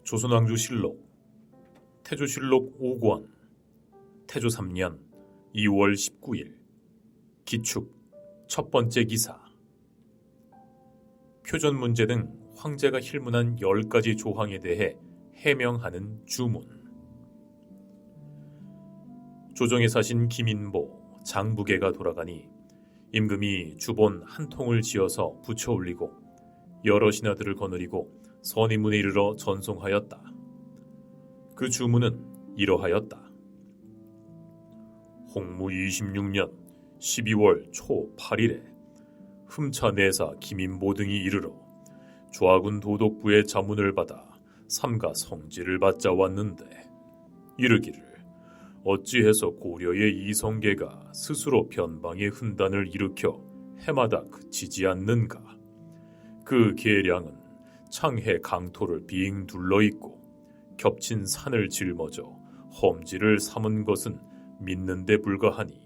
조선왕조실록 태조실록 5권 태조 3년 2월 19일 기축 첫 번째 기사. 표전 문제 등 황제가 힐문한 10가지 조항에 대해 해명하는 주문. 조정에 사신 김인보, 장부계가 돌아가니 임금이 주본 한 통을 지어서 붙여 올리고 여러 신하들을 거느리고 선의문에 이르러 전송하였다. 그 주문은 이러하였다. 홍무 26년 12월 초 8일에 흠차 내사 김인보 등이 이르러 좌군 도독부의 자문을 받아 삼가 성지를 받자 왔는데 이르기를 어찌해서 고려의 이성계가 스스로 변방의 흔단을 일으켜 해마다 그치지 않는가. 그 계량은 창해 강토를 빙 둘러있고 겹친 산을 짊어져 험지를 삼은 것은 믿는 데 불과하니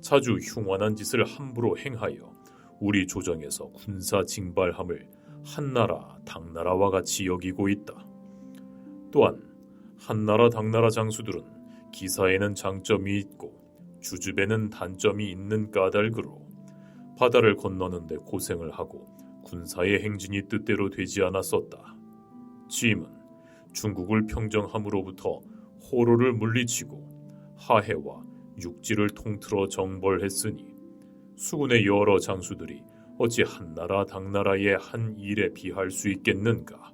자주 흉안한 짓을 함부로 행하여 우리 조정에서 군사 징발함을 한나라 당나라와 같이 여기고 있다. 또한 한나라 당나라 장수들은 기사에는 장점이 있고 주줍에는 단점이 있는 까닭으로 바다를 건너는데 고생을 하고 군사의 행진이 뜻대로 되지 않았었다. 짐은 중국을 평정함으로부터 호로를 물리치고 하해와 육지를 통틀어 정벌했으니 수군의 여러 장수들이 어찌 한나라 당나라의 한 일에 비할 수 있겠는가.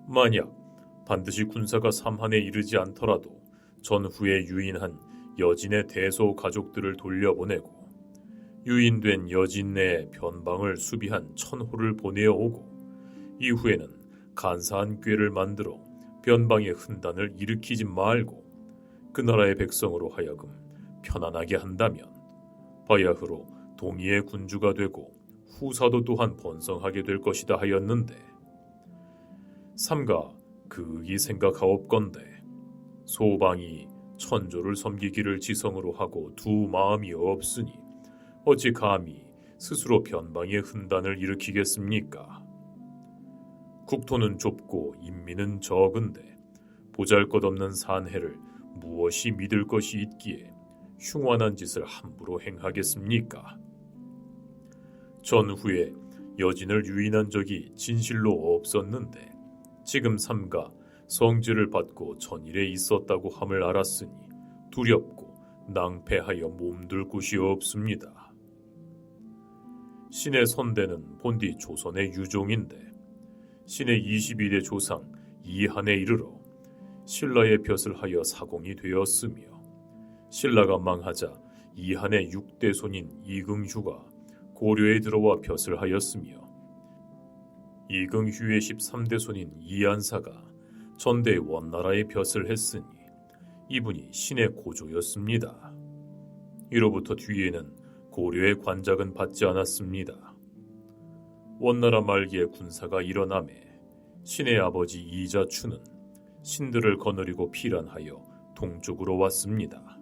만약 반드시 군사가 삼한에 이르지 않더라도 전후에 유인한 여진의 대소 가족들을 돌려보내고 유인된 여진 내에 변방을 수비한 천호를 보내어 오고 이후에는 간사한 꾀를 만들어 변방의 흔단을 일으키지 말고 그 나라의 백성으로 하여금 편안하게 한다면 바야흐로 동의의 군주가 되고 후사도 또한 번성하게 될 것이다 하였는데 삼가 극이 생각하옵건대 소방이 천조를 섬기기를 지성으로 하고 두 마음이 없으니 어찌 감히 스스로 변방의 흔단을 일으키겠습니까? 국토는 좁고 인민은 적은데 보잘것없는 산해를 무엇이 믿을 것이 있기에 흉안한 짓을 함부로 행하겠습니까? 전후에 여진을 유인한 적이 진실로 없었는데 지금 삼가 성지를 받고 전일에 있었다고 함을 알았으니 두렵고 낭패하여 몸둘 곳이 없습니다. 신의 선대는 본디 조선의 유종인데 신의 22대 조상 이한에 이르러 신라의 벼슬 하여 사공이 되었으며 신라가 망하자 이한의 6대 손인 이긍휴가 고려에 들어와 벼슬 하였으며 이긍휴의 13대 손인 이안사가 전대 원나라의 벼슬 했으니 이분이 신의 고조였습니다. 이로부터 뒤에는 고려의 관작은 받지 않았습니다. 원나라 말기에 군사가 일어나매 신의 아버지 이자추는 신들을 거느리고 피란하여 동쪽으로 왔습니다.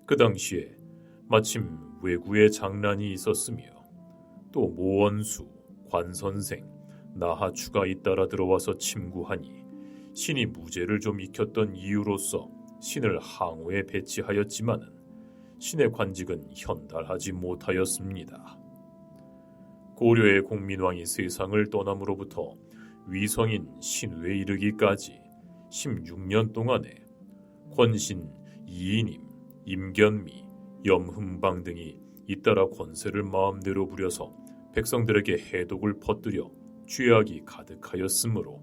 그 당시에 마침 왜구의 장난이 있었으며 또 모원수, 관선생, 나하추가 잇따라 들어와서 침구하니 신이 무죄를 좀 익혔던 이유로서 신을 항우에 배치하였지만은 신의 관직은 현달하지 못하였습니다. 고려의 공민왕이 세상을 떠남으로부터 위성인 신우에 이르기까지 16년 동안에 권신, 이인임, 임견미, 염흠방 등이 잇따라 권세를 마음대로 부려서 백성들에게 해독을 퍼뜨려 죄악이 가득하였으므로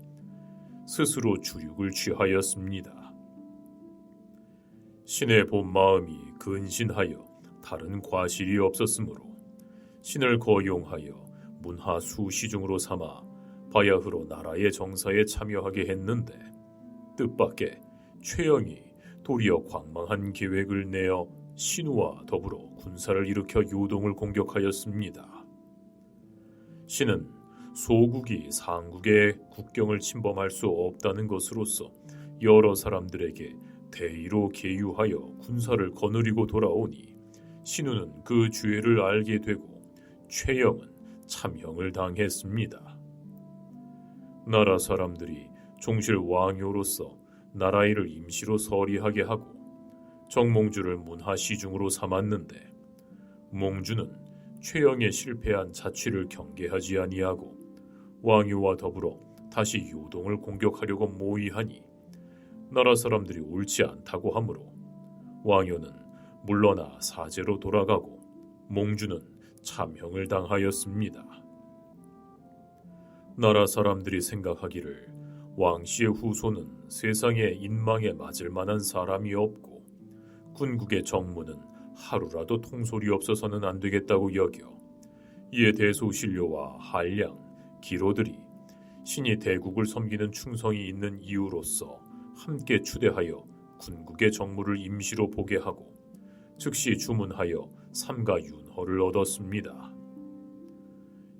스스로 주육을 취하였습니다. 신의 본 마음이 근신하여 다른 과실이 없었으므로 신을 거용하여 문하 수시중으로 삼아 바야흐로 나라의 정사에 참여하게 했는데 뜻밖의 최영이 도리어 광망한 계획을 내어 신우와 더불어 군사를 일으켜 요동을 공격하였습니다. 신은 소국이 상국의 국경을 침범할 수 없다는 것으로서 여러 사람들에게 대의로 계유하여 군사를 거느리고 돌아오니 신우는 그 죄를 알게 되고 최영은 참형을 당했습니다. 나라 사람들이 종실 왕요로서 나라일을 임시로 서리하게 하고 정몽주를 문하시중으로 삼았는데 몽주는 최영의 실패한 자취를 경계하지 아니하고 왕요와 더불어 다시 요동을 공격하려고 모의하니 나라 사람들이 옳지 않다고 하므로 왕요는 물러나 사제로 돌아가고 몽주는 참형을 당하였습니다. 나라 사람들이 생각하기를 왕씨의 후손은 세상에 인망에 맞을 만한 사람이 없고 군국의 정무는 하루라도 통솔이 없어서는 안 되겠다고 여겨 이에 대소신료와 한량, 기로들이 신이 대국을 섬기는 충성이 있는 이유로서 함께 추대하여 군국의 정무를 임시로 보게 하고 즉시 주문하여 삼가 윤허를 얻었습니다.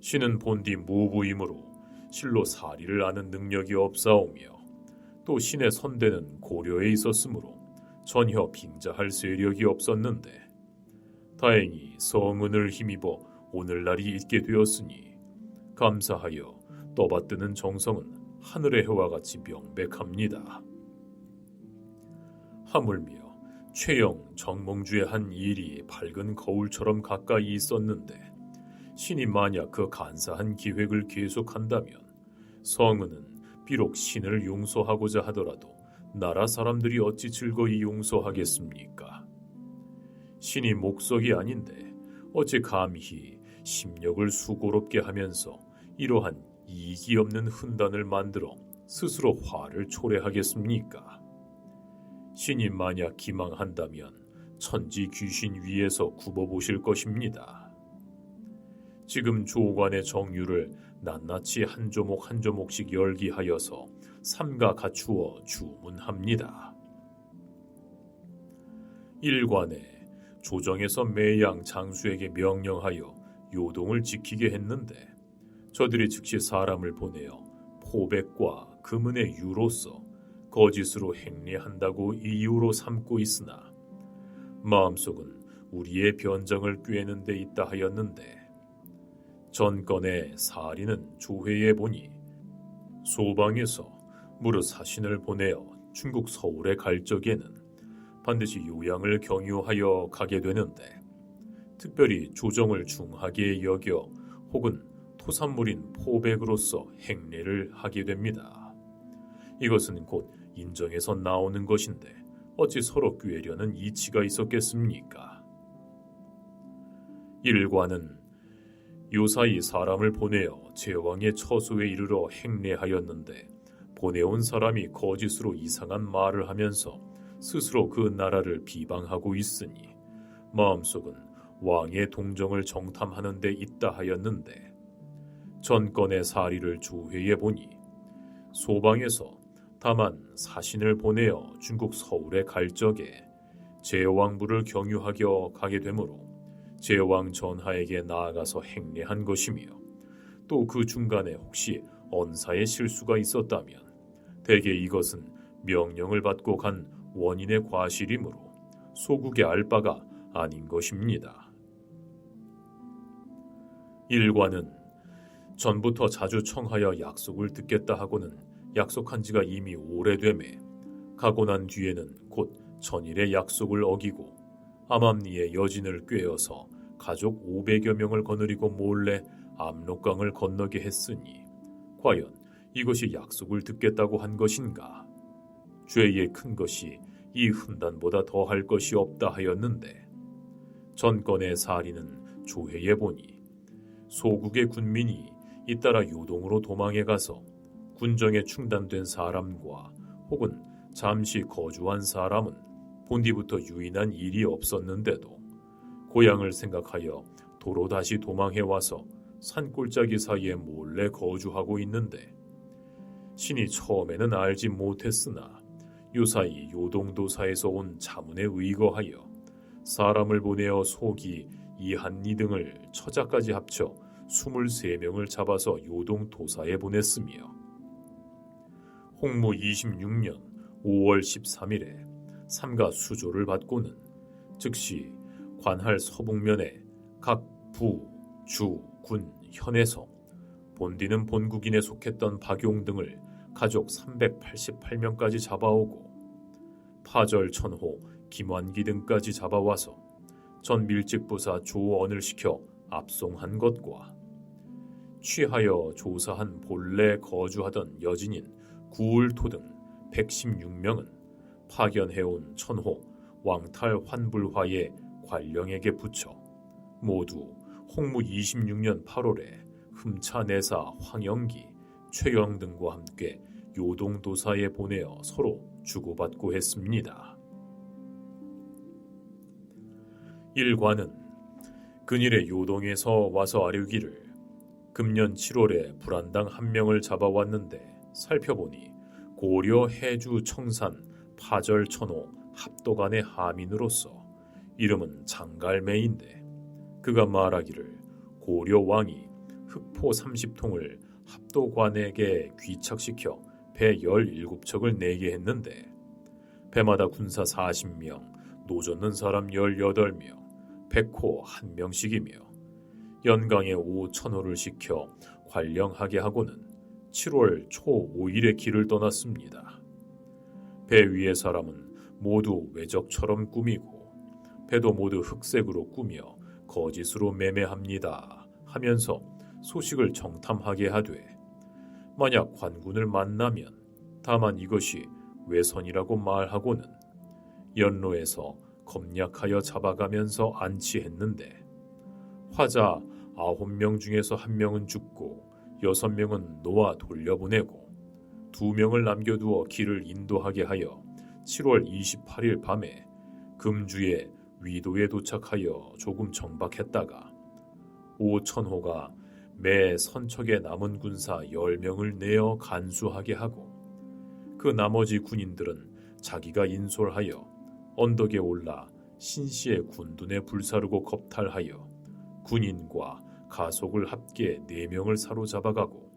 신은 본디 무부이므로 실로 사리를 아는 능력이 없사오며 또 신의 선대는 고려에 있었으므로 전혀 빙자할 세력이 없었는데 다행히 성은을 힘입어 오늘날이 있게 되었으니 감사하여 떠받드는 정성은 하늘의 해와 같이 명백합니다. 하물며 최영 정몽주의 한 일이 밝은 거울처럼 가까이 있었는데 신이 만약 그 간사한 기획을 계속한다면 성은은 비록 신을 용서하고자 하더라도 나라 사람들이 어찌 즐거이 용서하겠습니까? 신이 목석이 아닌데 어찌 감히 심력을 수고롭게 하면서 이러한 이익이 없는 훈단을 만들어 스스로 화를 초래하겠습니까? 신이 만약 기망한다면 천지 귀신 위에서 굽어보실 것입니다. 지금 조관의 정유를 낱낱이 한 조목 한 조목씩 열기하여서 삼가 갖추어 주문합니다. 일관에 조정에서 매양 장수에게 명령하여 요동을 지키게 했는데 저들이 즉시 사람을 보내어 포백과 금은의 유로서 거짓으로 행례한다고 이유로 삼고 있으나 마음속은 우리의 변장을 꾀는 데 있다 하였는데 전건의 사리는 조회에 보니 소방에서 무릇 사신을 보내어 중국 서울에 갈 적에는 반드시 요양을 경유하여 가게 되는데 특별히 조정을 중하게 여겨 혹은 토산물인 포백으로서 행례를 하게 됩니다. 이것은 곧 인정에서 나오는 것인데 어찌 서로 꾀려는 이치가 있었겠습니까? 일관은 요사이 사람을 보내어 제왕의 처소에 이르러 행례하였는데 보내온 사람이 거짓으로 이상한 말을 하면서 스스로 그 나라를 비방하고 있으니 마음속은 왕의 동정을 정탐하는 데 있다 하였는데 전건의 사리를 조회해 보니 소방에서 다만 사신을 보내어 중국 서울에 갈 적에 제왕부를 경유하여 가게 되므로 제왕 전하에게 나아가서 행례한 것이며 또 그 중간에 혹시 언사의 실수가 있었다면 대개 이것은 명령을 받고 간 원인의 과실이므로 소국의 알 바가 아닌 것입니다. 일관은 전부터 자주 청하여 약속을 듣겠다 하고는 약속한 지가 이미 오래되매 가고 난 뒤에는 곧 전일의 약속을 어기고 암암리의 여진을 꿰어서 가족 500여 명을 거느리고 몰래 압록강을 건너게 했으니 과연 이것이 약속을 듣겠다고 한 것인가? 죄의 큰 것이 이 훈단보다 더할 것이 없다 하였는데 전건의 사리는 조회해 보니 소국의 군민이 잇따라 요동으로 도망해 가서 군정에 충당된 사람과 혹은 잠시 거주한 사람은 본디부터 유인한 일이 없었는데도 고향을 생각하여 도로 다시 도망해 와서 산골짜기 사이에 몰래 거주하고 있는데 신이 처음에는 알지 못했으나 요사이 요동도사에서 온 자문에 의거하여 사람을 보내어 속이 이한리 등을 처자까지 합쳐 23명을 잡아서 요동도사에 보냈으며 홍무 26년 5월 13일에 삼가 수조를 받고는 즉시 관할 서북면에 각 부, 주, 군, 현에서 본디는 본국인에 속했던 박용 등을 가족 388명까지 잡아오고 파절 천호, 김완기 등까지 잡아와서 전 밀직부사 조언을 시켜 압송한 것과 취하여 조사한 본래 거주하던 여진인 구울토 등 116명은 파견해온 천호, 왕탈 환불화의 관령에게 붙여 모두 홍무 26년 8월에 흠차내사 황영기, 최영 등과 함께 요동도사에 보내어 서로 주고받고 했습니다. 일관은 근일에 요동에서 와서 아뢰기를 금년 7월에 불안당 한 명을 잡아왔는데 살펴보니 고려 해주 청산 파절 천호 합도간의 하민으로서 이름은 장갈매인데 그가 말하기를 고려 왕이 흑포 30통을 합도관에게 귀착시켜 배 17척을 내게 했는데 배마다 군사 40명, 노젓는 사람 18명, 백호 1명씩이며 연강에 5천호를 시켜 관령하게 하고는 7월 초 5일에 길을 떠났습니다. 배 위의 사람은 모두 외적처럼 꾸미고 배도 모두 흑색으로 꾸며 거짓으로 매매합니다 하면서 소식을 정탐하게 하되 만약 관군을 만나면 다만 이것이 외선이라고 말하고는 연로에서 검략하여 잡아가면서 안치했는데 화자 9명 중에서 1명은 죽고 6명은 놓아 돌려보내고 2명을 남겨두어 길을 인도하게 하여 7월 28일 밤에 금주에 위도에 도착하여 조금 정박했다가 오천호가 매 선척에 남은 군사 10명을 내어 간수하게 하고 그 나머지 군인들은 자기가 인솔하여 언덕에 올라 신시의 군둔에 불사르고 겁탈하여 군인과 가속을 합계 4명을 사로잡아가고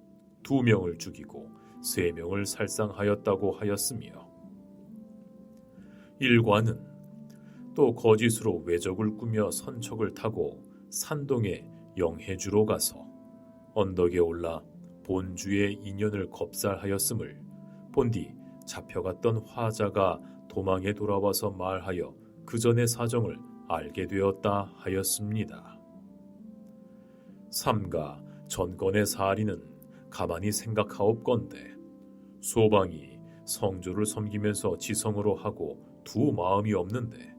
2명을 죽이고 3명을 살상하였다고 하였으며 일관은 또 거짓으로 외적을 꾸며 선척을 타고 산동의 영해주로 가서 언덕에 올라 본주의 인연을 겁살하였음을 본뒤 잡혀갔던 화자가 도망에 돌아와서 말하여 그 전의 사정을 알게 되었다 하였습니다. 삼가 전건의 사리는 가만히 생각하옵건대 소방이 성조를 섬기면서 지성으로 하고 두 마음이 없는데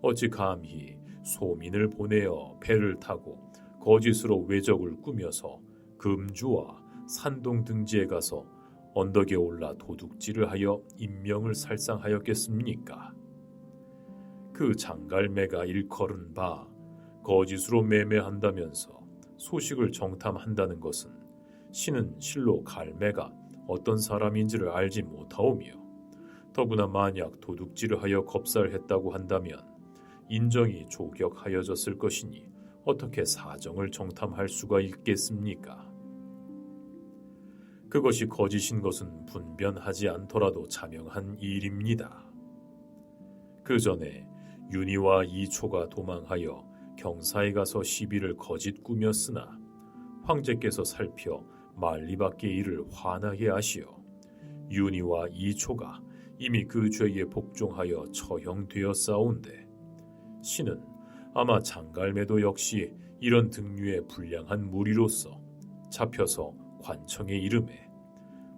어찌 감히 소민을 보내어 배를 타고 거짓으로 외적을 꾸며서 금주와 산동 등지에 가서 언덕에 올라 도둑질을 하여 인명을 살상하였겠습니까? 그 장갈매가 일컬은 바 거짓으로 매매한다면서 소식을 정탐한다는 것은 신은 실로 갈매가 어떤 사람인지를 알지 못하오며 더구나 만약 도둑질을 하여 겁살했다고 한다면 인정이 조격하여졌을 것이니 어떻게 사정을 정탐할 수가 있겠습니까? 그것이 거짓인 것은 분변하지 않더라도 자명한 일입니다. 그 전에 윤희와 이초가 도망하여 경사에 가서 시비를 거짓 꾸몄으나 황제께서 살펴 만리밖에 이를 환하게 하시어 윤희와 이초가 이미 그 죄에 복종하여 처형되었사온데 신은 아마 장갈매도 역시 이런 등류의 불량한 무리로서 잡혀서 관청에 이름에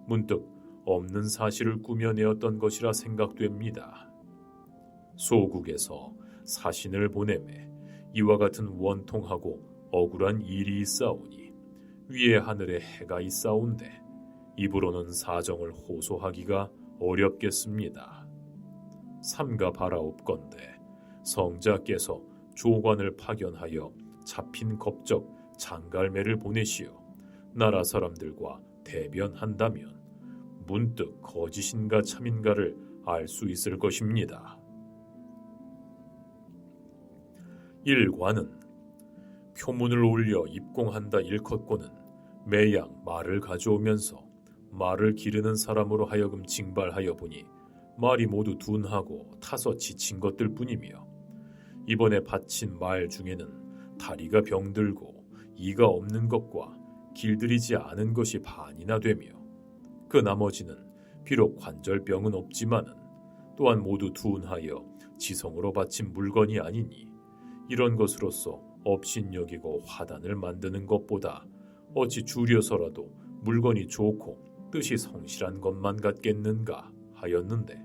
문득 없는 사실을 꾸며내었던 것이라 생각됩니다. 소국에서 사신을 보내매 이와 같은 원통하고 억울한 일이 있사오니 위에 하늘에 해가 있사온데 입으로는 사정을 호소하기가 어렵겠습니다. 삼가 바라옵건대 성자께서 조관을 파견하여 잡힌 겁적 장갈매를 보내시어 나라 사람들과 대변한다면 문득 거짓인가 참인가를 알 수 있을 것입니다. 일관은 표문을 올려 입공한다 일컫고는 매양 말을 가져오면서 말을 기르는 사람으로 하여금 징발하여 보니 말이 모두 둔하고 타서 지친 것들 뿐이며 이번에 바친 말 중에는 다리가 병들고 이가 없는 것과 길들이지 않은 것이 반이나 되며 그 나머지는 비록 관절병은 없지만은 또한 모두 둔하여 지성으로 바친 물건이 아니니 이런 것으로서 업신여기고 화단을 만드는 것보다 어찌 줄여서라도 물건이 좋고 뜻이 성실한 것만 같겠는가 하였는데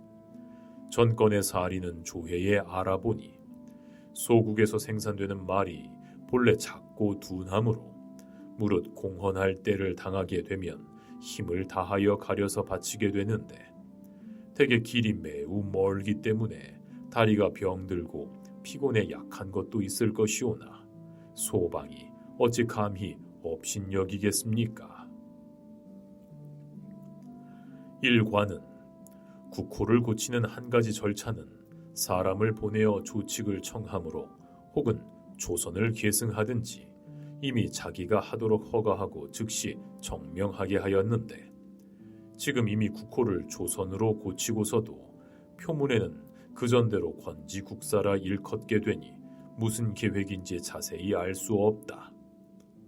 전건의 사리는 조회에 알아보니 소국에서 생산되는 말이 본래 작고 둔함으로 무릇 공헌할 때를 당하게 되면 힘을 다하여 가려서 바치게 되는데 대개 길이 매우 멀기 때문에 다리가 병들고 피곤에 약한 것도 있을 것이오나 소방이 어찌 감히 업신여기겠습니까? 일관은 국호를 고치는 한 가지 절차는 사람을 보내어 조칙을 청함으로 혹은 조선을 계승하든지 이미 자기가 하도록 허가하고 즉시 정명하게 하였는데 지금 이미 국호를 조선으로 고치고서도 표문에는 그전대로 권지국사라 일컫게 되니 무슨 계획인지 자세히 알 수 없다.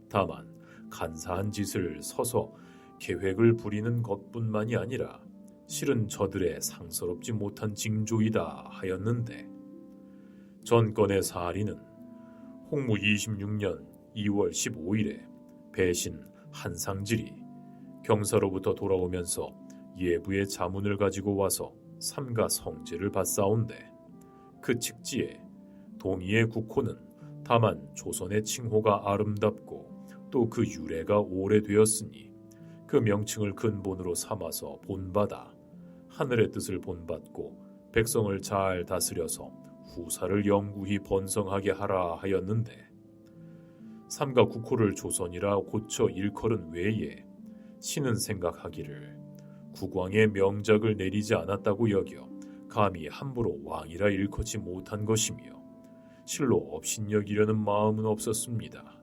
다만 간사한 짓을 서서 계획을 부리는 것뿐만이 아니라 실은 저들의 상서롭지 못한 징조이다 하였는데 전건의 사리는 홍무 26년 2월 15일에 배신 한상질이 경사로부터 돌아오면서 예부의 자문을 가지고 와서 삼가 성제를 받사온데 그 직지에 동의의 국호는 다만 조선의 칭호가 아름답고 또 그 유래가 오래되었으니 그 명칭을 근본으로 삼아서 본받아 하늘의 뜻을 본받고 백성을 잘 다스려서 후사를 영구히 번성하게 하라 하였는데 삼가 국호를 조선이라 고쳐 일컬은 외에 신은 생각하기를 국왕의 명작을 내리지 않았다고 여겨 감히 함부로 왕이라 일컫지 못한 것이며 실로 업신여기려는 마음은 없었습니다.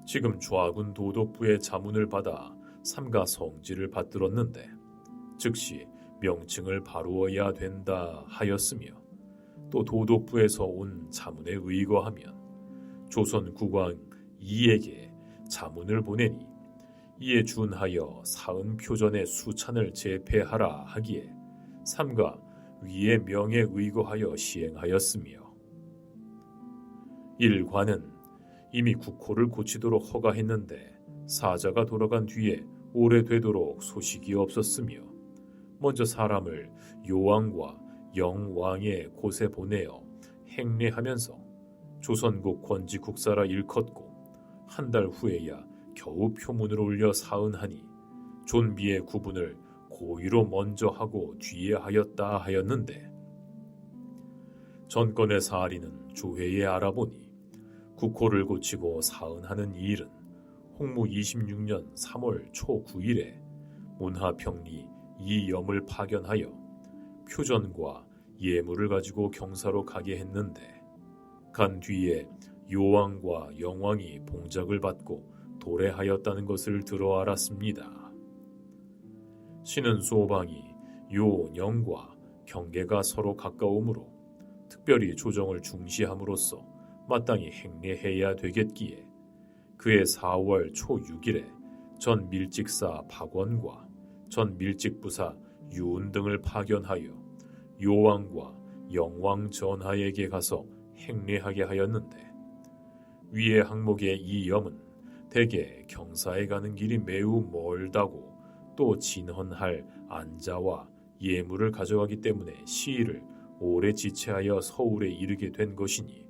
지금 좌군 도독부의 자문을 받아 삼가 성지를 받들었는데 즉시 명칭을 바루어야 된다 하였으며 또 도독부에서 온 자문에 의거하면 조선 국왕 이에게 자문을 보내니 이에 준하여 사은 표전의 수찬을 제폐하라 하기에 삼가 위의 명에 의거하여 시행하였으며 일관은 이미 국호를 고치도록 허가했는데 사자가 돌아간 뒤에 오래되도록 소식이 없었으며 먼저 사람을 요왕과 영왕의 곳에 보내어 행례하면서 조선국 권지국사라 일컫고 한 달 후에야 겨우 표문을 올려 사은하니 존비의 구분을 고의로 먼저 하고 뒤에 하였다 하였는데 전건의 사리는 조회에 알아보니 국호를 고치고 사은하는 이 일은 홍무 26년 3월 초 9일에 문하평리 이염을 파견하여 표전과 예물을 가지고 경사로 가게 했는데 간 뒤에 요왕과 영왕이 봉작을 받고 도래하였다는 것을 들어 알았습니다. 신은 소방이 요영과 경계가 서로 가까우므로 특별히 조정을 중시함으로써 마땅히 행례해야 되겠기에 그해 4월 초 6일에 전 밀직사 박원과 전 밀직부사 유은 등을 파견하여 요왕과 영왕 전하에게 가서 행례하게 하였는데 위의 항목의 이 염은 대개 경사에 가는 길이 매우 멀다고 또 진헌할 안자와 예물을 가져가기 때문에 시일을 오래 지체하여 서울에 이르게 된 것이니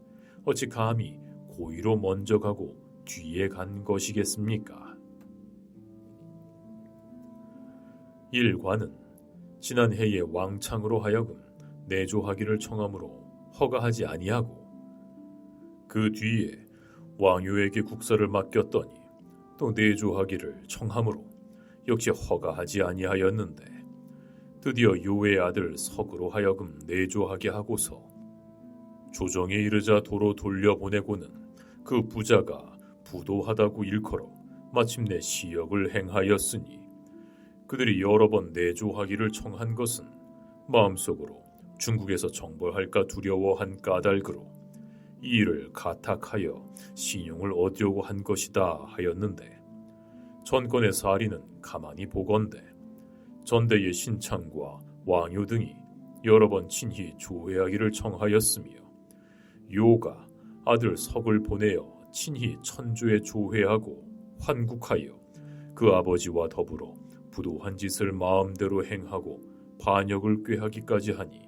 어찌 감히 고의로 먼저 가고 뒤에 간 것이겠습니까? 일관은 지난해에 왕창으로 하여금 내조하기를 청하므로 허가하지 아니하고 그 뒤에 왕요에게 국사를 맡겼더니 또 내조하기를 청하므로 역시 허가하지 아니하였는데 드디어 요의 아들 석으로 하여금 내조하게 하고서 조정에 이르자 도로 돌려보내고는 그 부자가 부도하다고 일컬어 마침내 시역을 행하였으니 그들이 여러 번 내조하기를 청한 것은 마음속으로 중국에서 정벌할까 두려워한 까닭으로 이 일을 가탁하여 신용을 얻으려고 한 것이다 하였는데 전권의 사리는 가만히 보건대 전대의 신창과 왕요 등이 여러 번 친히 조회하기를 청하였으며 요가 아들 석을 보내어 친히 천조에 조회하고 환국하여 그 아버지와 더불어 부도한 짓을 마음대로 행하고 반역을 꾀하기까지 하니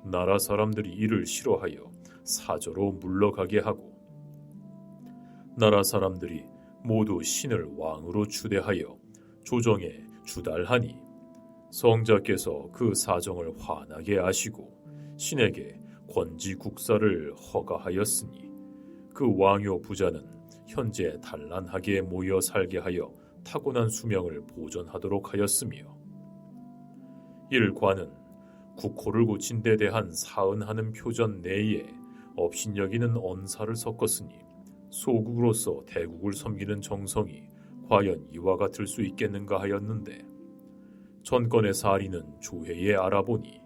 나라 사람들이 이를 싫어하여 사저로 물러가게 하고 나라 사람들이 모두 신을 왕으로 추대하여 조정에 주달하니 성자께서 그 사정을 환하게 아시고 신에게 권지 국사를 허가하였으니 그 왕요 부자는 현재 단란하게 모여 살게 하여 타고난 수명을 보존하도록 하였으며 일관은 국호를 고친 데 대한 사은하는 표전 내에 업신여기는 언사를 섞었으니 소국으로서 대국을 섬기는 정성이 과연 이와 같을 수 있겠는가 하였는데 전권의 사리는 조회에 알아보니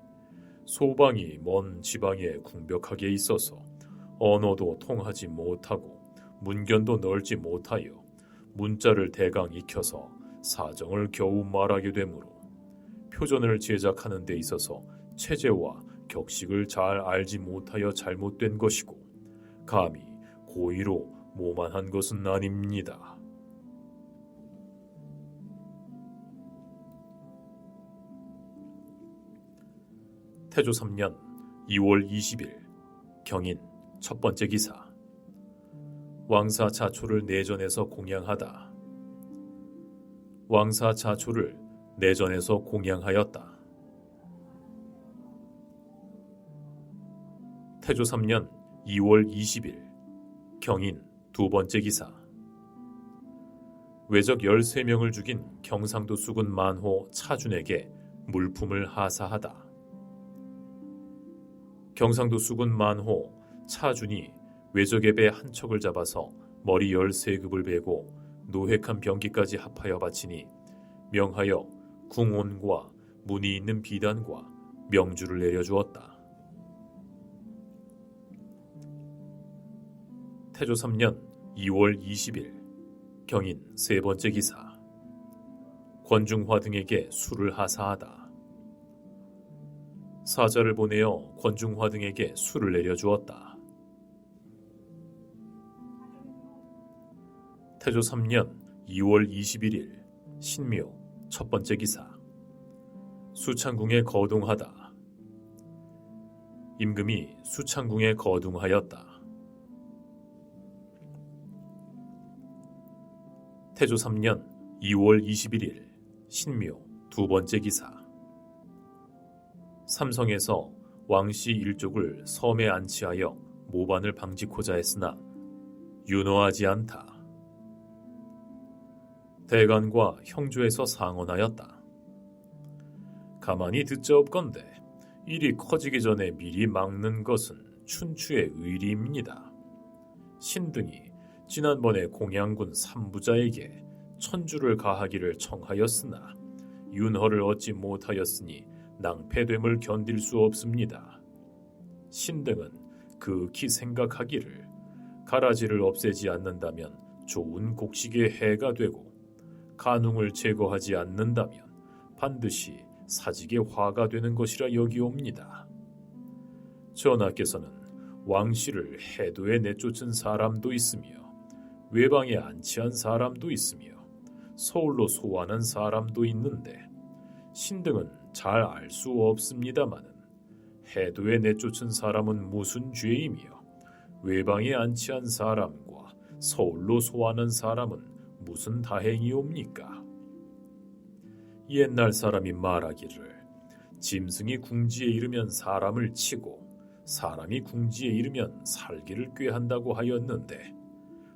소방이 먼 지방에 궁벽하게 있어서 언어도 통하지 못하고 문견도 넓지 못하여 문자를 대강 익혀서 사정을 겨우 말하게 되므로 표전을 제작하는 데 있어서 체제와 격식을 잘 알지 못하여 잘못된 것이고 감히 고의로 모만한 것은 아닙니다. 태조 3년 2월 20일 경인 첫 번째 기사 왕사 자초를 내전에서 공양하다. 왕사 자초를 내전에서 공양하였다. 태조 3년 2월 20일 경인 두 번째 기사 외적 13명을 죽인 경상도 수군 만호 차준에게 물품을 하사하다. 경상도 수군 만호 차준이 외적의 배 한 척을 잡아서 머리 13급을 베고 노획한 병기까지 합하여 바치니 명하여 궁온과 문이 있는 비단과 명주를 내려주었다. 태조 3년 2월 20일 경인 세 번째 기사 권중화 등에게 술을 하사하다. 사자를 보내어 권중화 등에게 술을 내려주었다. 태조 3년 2월 21일 신묘 첫 번째 기사 수창궁에 거둥하다. 임금이 수창궁에 거둥하였다. 태조 3년 2월 21일 신묘 두 번째 기사 삼성에서 왕씨 일족을 섬에 안치하여 모반을 방직고자 했으나 윤호하지 않다. 대간과 형조에서 상언하였다. 가만히 듣자옵건대 일이 커지기 전에 미리 막는 것은 춘추의 의리입니다. 신등이 지난번에 공양군 삼부자에게 천주를 가하기를 청하였으나 윤허를 얻지 못하였으니 낭패됨을 견딜 수 없습니다. 신등은 극히 생각하기를 가라지를 없애지 않는다면 좋은 곡식에 해가 되고 간웅을 제거하지 않는다면 반드시 사직에 화가 되는 것이라 여기옵니다. 전하께서는 왕씨를 해도에 내쫓은 사람도 있으며 외방에 안치한 사람도 있으며 서울로 소환한 사람도 있는데 신등은 잘 알 수 없습니다마는 해도에 내쫓은 사람은 무슨 죄이며 외방에 안치한 사람과 서울로 소환한 사람은 무슨 다행이옵니까? 옛날 사람이 말하기를 짐승이 궁지에 이르면 사람을 치고 사람이 궁지에 이르면 살기를 꾀한다고 하였는데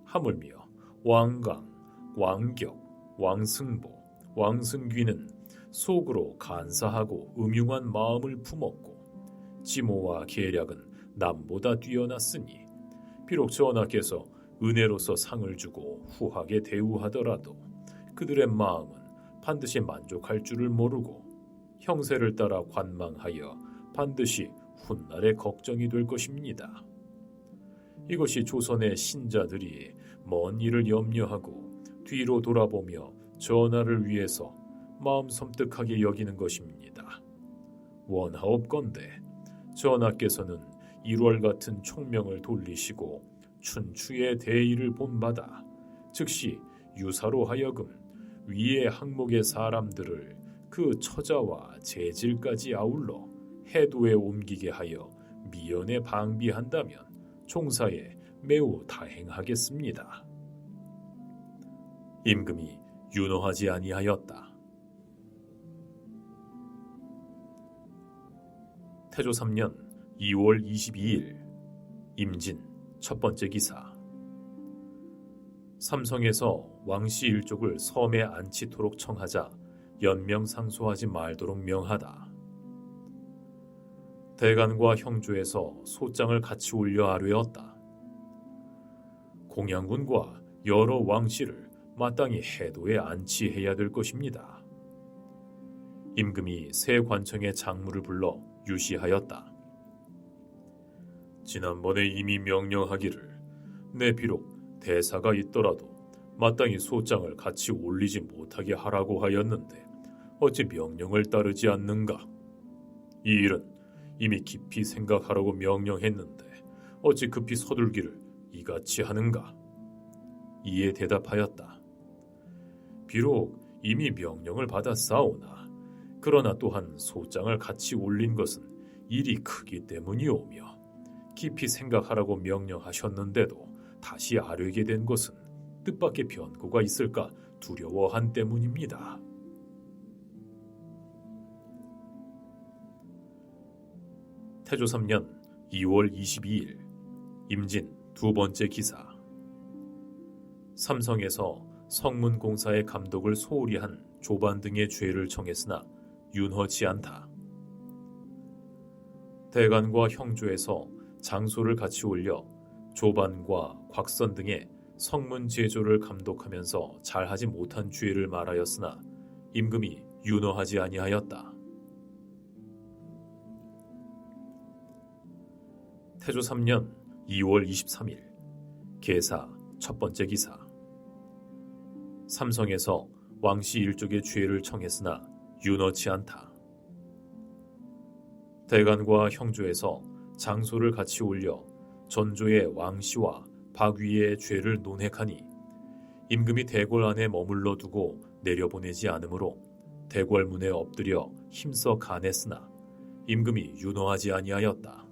하물며 왕강, 왕격, 왕승보, 왕승귀는 속으로 간사하고 음흉한 마음을 품었고 지모와 계략은 남보다 뛰어났으니 비록 전하께서 은혜로서 상을 주고 후하게 대우하더라도 그들의 마음은 반드시 만족할 줄을 모르고 형세를 따라 관망하여 반드시 훗날에 걱정이 될 것입니다. 이것이 조선의 신자들이 먼 일을 염려하고 뒤로 돌아보며 전하를 위해서 마음 섬뜩하게 여기는 것입니다. 원하옵건대 전하께서는 1월 같은 총명을 돌리시고 춘추의 대의를 본받아 즉시 유사로 하여금 위의 항목의 사람들을 그 처자와 재질까지 아울러 해도에 옮기게 하여 미연에 방비한다면 종사에 매우 다행하겠습니다. 임금이 윤호하지 아니하였다. 태조 3년 2월 22일 임진 첫 번째 기사. 삼성에서 왕씨 일족을 섬에 안치토록 청하자 연명상소하지 말도록 명하다. 대간과 형조에서 소장을 같이 올려 아뢰었다. 공양군과 여러 왕씨를 마땅히 해도에 안치해야 될 것입니다. 임금이 새 관청의 장무를 불러 유시하였다. 지난번에 이미 명령하기를 내 비록 대사가 있더라도 마땅히 소장을 같이 올리지 못하게 하라고 하였는데 어찌 명령을 따르지 않는가? 이 일은 이미 깊이 생각하라고 명령했는데 어찌 급히 서둘기를 이같이 하는가? 이에 대답하였다. 비록 이미 명령을 받았사오나 그러나 또한 소장을 같이 올린 것은 일이 크기 때문이오며 깊이 생각하라고 명령하셨는데도 다시 아뢰게 된 것은 뜻밖의 변고가 있을까 두려워한 때문입니다. 태조 3년 2월 22일 임진 두 번째 기사. 삼성에서 성문공사의 감독을 소홀히 한 조반 등의 죄를 청했으나 윤허치 않다. 대간과 형조에서 장소를 같이 올려 조반과 곽선 등의 성문 제조를 감독하면서 잘하지 못한 죄를 말하였으나 임금이 윤허하지 아니하였다. 태조 3년 2월 23일 계사 첫 번째 기사. 삼성에서 왕씨 일족의 죄를 청했으나 윤허치 않다. 대간과 형조에서 장소를 같이 올려 전조의 왕씨와 박위의 죄를 논핵하니 임금이 대궐 안에 머물러 두고 내려보내지 않으므로 대궐문에 엎드려 힘써 간했으나 임금이 윤허하지 아니하였다.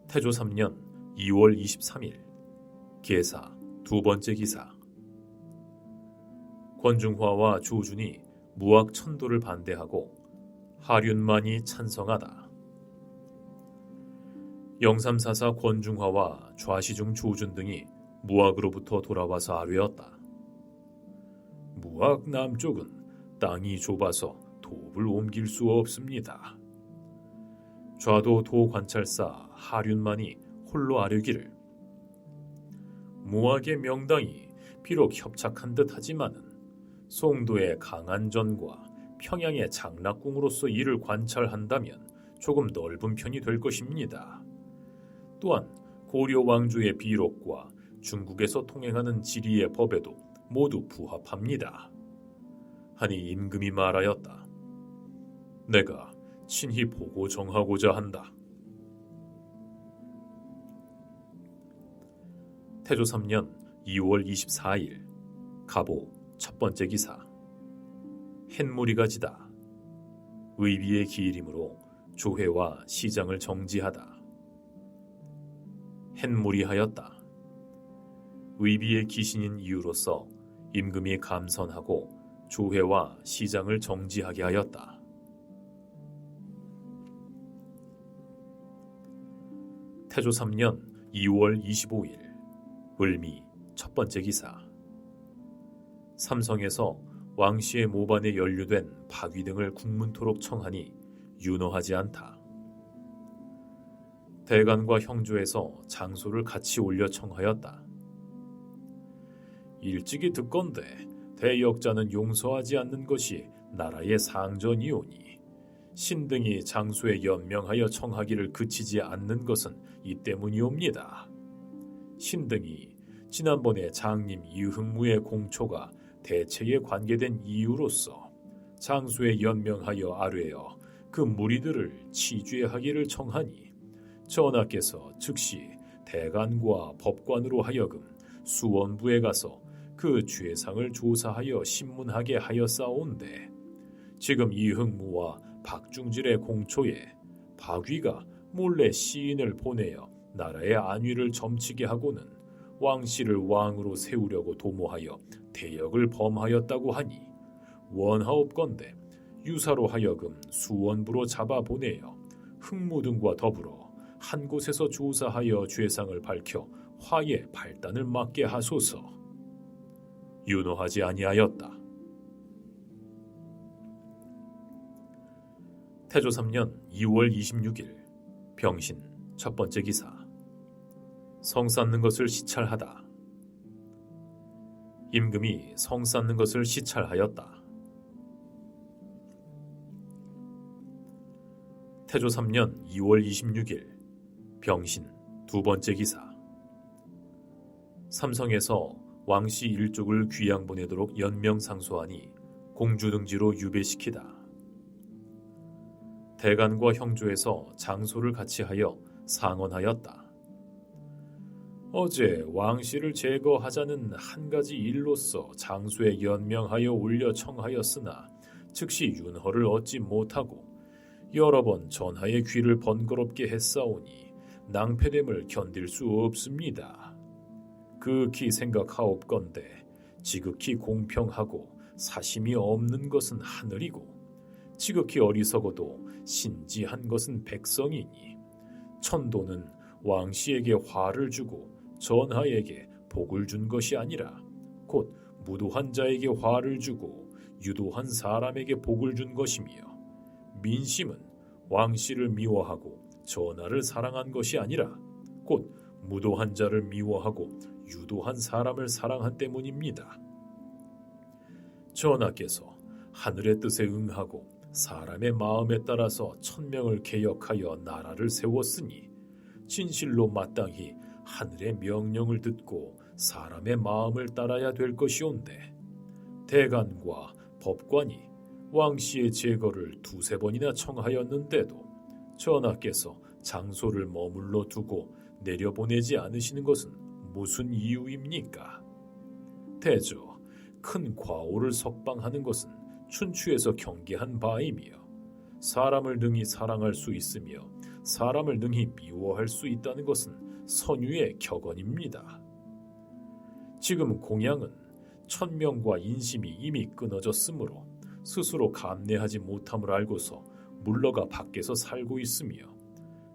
태조 3년 2월 23일 계사 두 번째 기사. 권중화와 조준이 무학 천도를 반대하고 하륜만이 찬성하다. 영삼사사 권중화와 좌시중 조준 등이 무학으로부터 돌아와서 아뢰었다. 무학 남쪽은 땅이 좁아서 도읍을 옮길 수 없습니다. 좌도 도관찰사 하륜만이 홀로 아뢰기를 무학의 명당이 비록 협착한 듯 하지만은 송도의 강안전과 평양의 장락궁으로서 이를 관찰한다면 조금 넓은 편이 될 것입니다. 또한 고려 왕조의 비록과 중국에서 통행하는 지리의 법에도 모두 부합합니다. 하니 임금이 말하였다. 내가 친히 보고 정하고자 한다. 태조 3년 2월 24일 가보 첫 번째 기사. 햇무리가 지다. 의비의 기일이므로 조회와 시장을 정지하다. 햇무리하였다. 의비의 기신인 이유로서 임금이 감선하고 조회와 시장을 정지하게 하였다. 태조 3년 2월 25일 을미 첫 번째 기사. 삼성에서 왕씨의 모반에 연루된 박위 등을 국문토록 청하니 윤허하지 않다. 대간과 형조에서 장소를 같이 올려 청하였다. 일찍이 듣건대 대역자는 용서하지 않는 것이 나라의 상전이오니 신등이 장소에 연명하여 청하기를 그치지 않는 것은 이 때문이옵니다. 신등이 지난번에 장님 이흥무의 공초가 대체에 관계된 이유로서 장소에 연명하여 아뢰어 그 무리들을 치죄하기를 청하니 전하께서 즉시 대간과 법관으로 하여금 수원부에 가서 그 죄상을 조사하여 신문하게 하였사온데 지금 이흥무와 박중질의 공초에 박위가 몰래 시인을 보내어 나라의 안위를 점치게 하고는 왕씨를 왕으로 세우려고 도모하여 대역을 범하였다고 하니 원하옵건대 유사로 하여금 수원부로 잡아보내어 흥무 등과 더불어 한 곳에서 조사하여 죄상을 밝혀 화의 발단을 막게 하소서. 윤호하지 아니하였다. 태조 3년 2월 26일 병신 첫 번째 기사. 성 쌓는 것을 시찰하다. 임금이 성 쌓는 것을 시찰하였다. 태조 3년 2월 26일 병신 두 번째 기사. 삼성에서 왕씨 일족을 귀양 보내도록 연명상소하니 공주등지로 유배시키다. 대간과 형조에서 장소를 같이 하여 상언하였다. 어제 왕씨를 제거하자는 한 가지 일로서 장소에 연명하여 올려 청하였으나 즉시 윤허를 얻지 못하고 여러 번 전하의 귀를 번거롭게 했사오니 낭패됨을 견딜 수 없습니다. 극히 생각하옵건대 지극히 공평하고 사심이 없는 것은 하늘이고 지극히 어리석어도 신지한 것은 백성이니 천도는 왕씨에게 화를 주고 전하에게 복을 준 것이 아니라 곧 무도한 자에게 화를 주고 유도한 사람에게 복을 준 것이며 민심은 왕씨를 미워하고 전하를 사랑한 것이 아니라 곧 무도한 자를 미워하고 유도한 사람을 사랑한 때문입니다. 전하께서 하늘의 뜻에 응하고 사람의 마음에 따라서 천명을 개혁하여 나라를 세웠으니 진실로 마땅히 하늘의 명령을 듣고 사람의 마음을 따라야 될 것이온데 대간과 법관이 왕씨의 제거를 두세 번이나 청하였는데도 전하께서 장소를 머물러 두고 내려보내지 않으시는 것은 무슨 이유입니까? 대저 큰 과오를 석방하는 것은 춘추에서 경계한 바이며 사람을 능히 사랑할 수 있으며 사람을 능히 미워할 수 있다는 것은 선유의 격언입니다. 지금 공양은 천명과 인심이 이미 끊어졌으므로 스스로 감내하지 못함을 알고서 물러가 밖에서 살고 있으며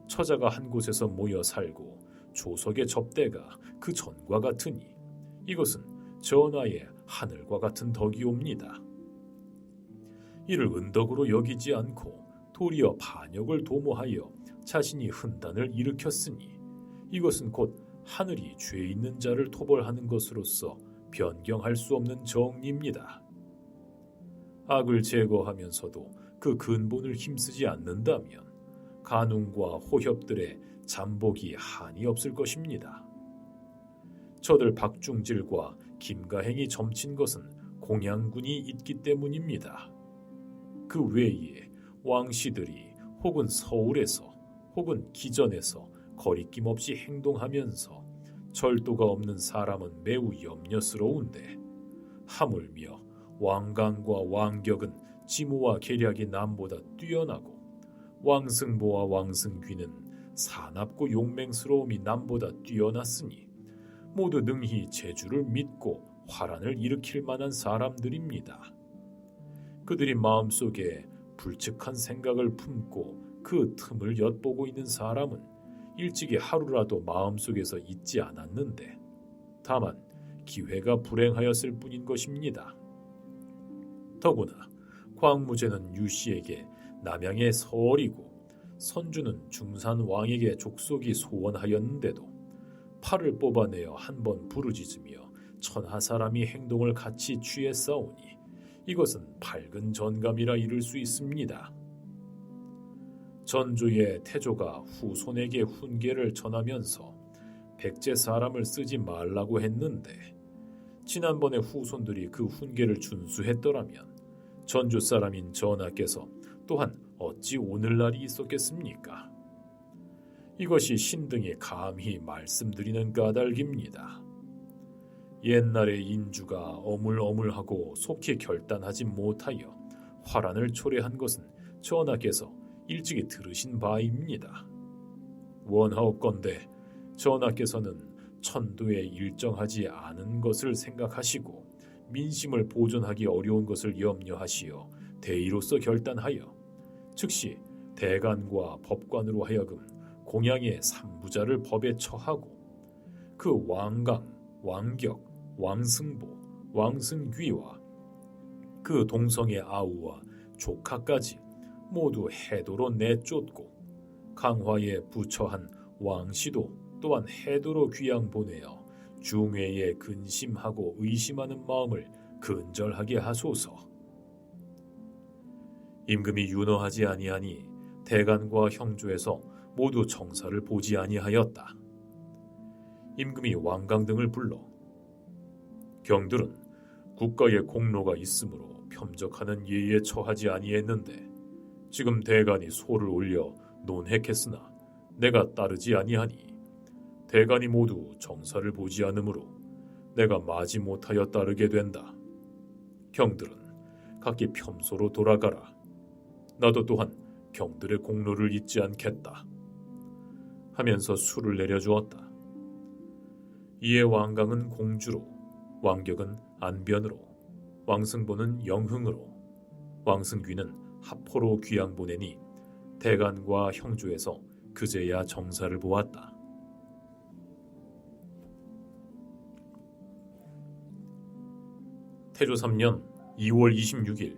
처자가 한 곳에서 모여 살고 조석의 접대가 그 전과 같으니 이것은 전하의 하늘과 같은 덕이옵니다. 이를 은덕으로 여기지 않고 도리어 반역을 도모하여 자신이 흔단을 일으켰으니 이것은 곧 하늘이 죄 있는 자를 토벌하는 것으로서 변경할 수 없는 정리입니다. 악을 제거하면서도 그 근본을 힘쓰지 않는다면 간웅과 호협들의 잠복이 한이 없을 것입니다. 저들 박중질과 김가행이 점친 것은 공양군이 있기 때문입니다. 그 외에 왕씨들이 혹은 서울에서 혹은 기전에서 거리낌 없이 행동하면서 절도가 없는 사람은 매우 염려스러운데 하물며 왕강과 왕격은 지모와 계략이 남보다 뛰어나고 왕승보와 왕승귀는 사납고 용맹스러움이 남보다 뛰어났으니 모두 능히 제주를 믿고 화란을 일으킬 만한 사람들입니다. 그들이 마음속에 불측한 생각을 품고 그 틈을 엿보고 있는 사람은 일찍이 하루라도 마음속에서 잊지 않았는데 다만 기회가 불행하였을 뿐인 것입니다. 더구나 광무제는 유씨에게 남양의 서얼이고 선주는 중산 왕에게 족속이 소원하였는데도 팔을 뽑아내어 한 번 부르짖으며 천하 사람이 행동을 같이 취했사오니 이것은 밝은 전감이라 이를 수 있습니다. 전조의 태조가 후손에게 훈계를 전하면서 백제 사람을 쓰지 말라고 했는데 지난번에 후손들이 그 훈계를 준수했더라면 전조 사람인 전하께서 또한 어찌 오늘날이 있었겠습니까? 이것이 신등이 감히 말씀드리는 까닭입니다. 옛날에 인주가 어물어물하고 속히 결단하지 못하여 화란을 초래한 것은 전하께서 일찍이 들으신 바입니다. 원하옵건대 전하께서는 천도에 일정하지 않은 것을 생각하시고 민심을 보존하기 어려운 것을 염려하시어 대의로서 결단하여 즉시 대간과 법관으로 하여금 공양의 삼부자를 법에 처하고 그 왕강, 왕격, 왕승보, 왕승귀와 그 동성의 아우와 조카까지 모두 해도로 내쫓고 강화에 부처한 왕씨도 또한 해도로 귀양 보내어 중회에 근심하고 의심하는 마음을 근절하게 하소서. 임금이 윤허하지 아니하니 대간과 형조에서 모두 정사를 보지 아니하였다. 임금이 왕강 등을 불러 경들은 국가의 공로가 있으므로 평적하는 예에 처하지 아니했는데 지금 대간이 소를 올려 논핵했으나 내가 따르지 아니하니 대간이 모두 정사를 보지 않으므로 내가 마지 못하여 따르게 된다. 경들은 각기 평소로 돌아가라. 나도 또한 경들의 공로를 잊지 않겠다. 하면서 수를 내려주었다. 이에 왕강은 공주로, 왕격은 안변으로, 왕승보는 영흥으로, 왕승귀는 하포로 귀양 보내니 대간과 형조에서 그제야 정사를 보았다. 태조 3년 2월 26일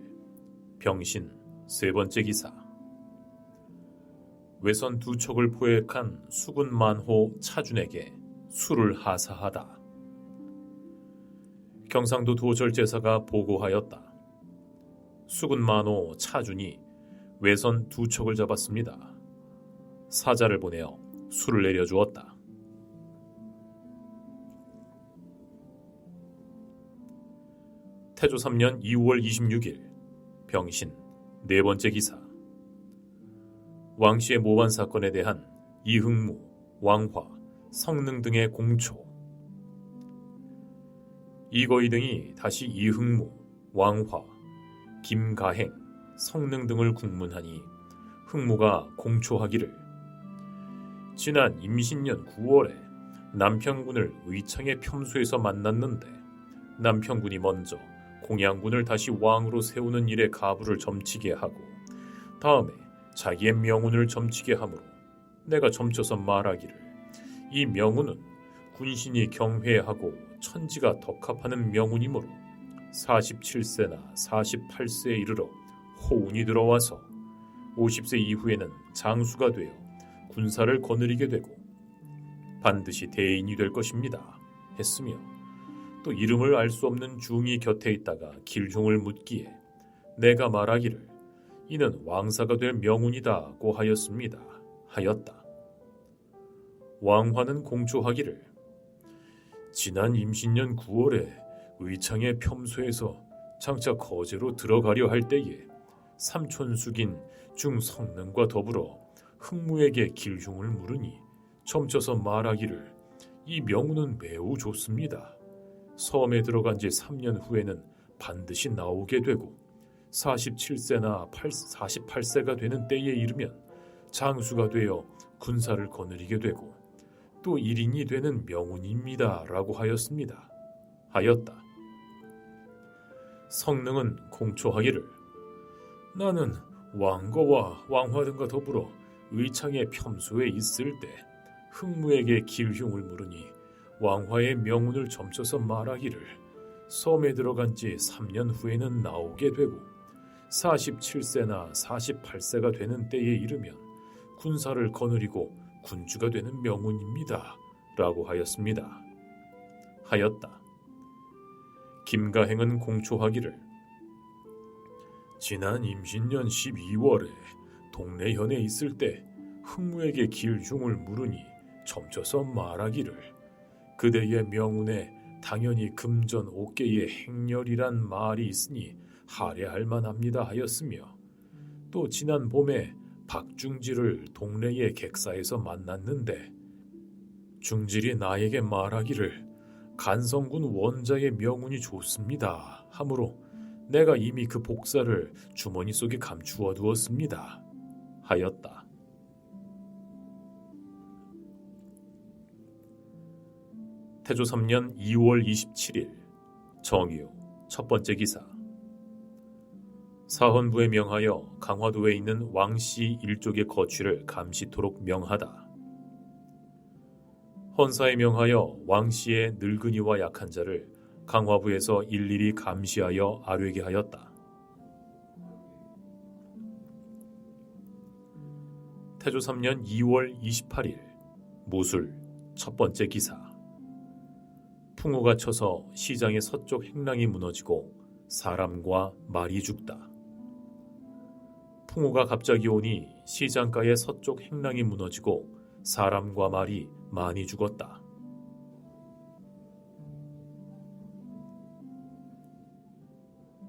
병신 세 번째 기사. 외선 두 척을 포획한 수군 만호 차준에게 수를 하사하다. 경상도 도절제사가 보고하였다. 수군 만호 차준이 외선 두 척을 잡았습니다. 사자를 보내어 수를 내려주었다. 태조 3년 2월 26일 병신 네 번째 기사. 왕씨의 모반 사건에 대한 이흥무, 왕화, 성능 등의 공초. 이거이 등이 다시 이흥무, 왕화, 김가행, 성능 등을 국문하니 흥무가 공초하기를 지난 임신년 9월에 남평군을 의창의 평소에서 만났는데 남평군이 먼저 공양군을 다시 왕으로 세우는 일에 가부를 점치게 하고 다음에 자기의 명운을 점치게 하므로 내가 점쳐서 말하기를 이 명운은 군신이 경회하고 천지가 덕합하는 명운이므로 47세나 48세에 이르러 호운이 들어와서 50세 이후에는 장수가 되어 군사를 거느리게 되고 반드시 대인이 될 것입니다 했으며 또 이름을 알 수 없는 중이 곁에 있다가 길흉을 묻기에 내가 말하기를 이는 왕사가 될 명운이다고 하였다. 왕화는 공초하기를 지난 임신년 9월에 의창의 평소에서 장차 거제로 들어가려 할 때에 삼촌숙인 중성능과 더불어 흥무에게 길흉을 물으니 점쳐서 말하기를 이 명운은 매우 좋습니다. 섬에 들어간 지 3년 후에는 반드시 나오게 되고 47세나 48세가 되는 때에 이르면 장수가 되어 군사를 거느리게 되고 또 1인이 되는 명운입니다 라고 하였다. 성능은 공초하기를 나는 왕거와 왕화 등과 더불어 의창의 평소에 있을 때 흥무에게 길흉을 물으니 왕화의 명운을 점쳐서 말하기를 섬에 들어간 지 3년 후에는 나오게 되고 47세나 48세가 되는 때에 이르면 군사를 거느리고 군주가 되는 명운입니다 라고 하였다. 김가행은 공초하기를 지난 임신년 12월에 동네 현에 있을 때 흥무에게 길흉을 물으니 점쳐서 말하기를 그대의 명운에 당연히 금전 옥계의 행렬이란 말이 있으니 할애할 만합니다 하였으며, 또 지난 봄에 박중질을 동네의 객사에서 만났는데 중질이 나에게 말하기를 간성군 원자의 명운이 좋습니다 하므로 내가 이미 그 복사를 주머니 속에 감추어 두었습니다 하였다. 태조 3년 2월 27일 정유 첫 번째 기사. 사헌부에 명하여 강화도에 있는 왕씨 일족의 거취를 감시토록 명하다. 헌사에 명하여 왕씨의 늙은이와 약한 자를 강화부에서 일일이 감시하여 아뢰게 하였다. 태조 3년 2월 28일 무술 첫 번째 기사. 풍우가 쳐서 시장의 서쪽 행랑이 무너지고 사람과 말이 죽다. 풍우가 갑자기 오니 시장가의 서쪽 행랑이 무너지고 사람과 말이 많이 죽었다.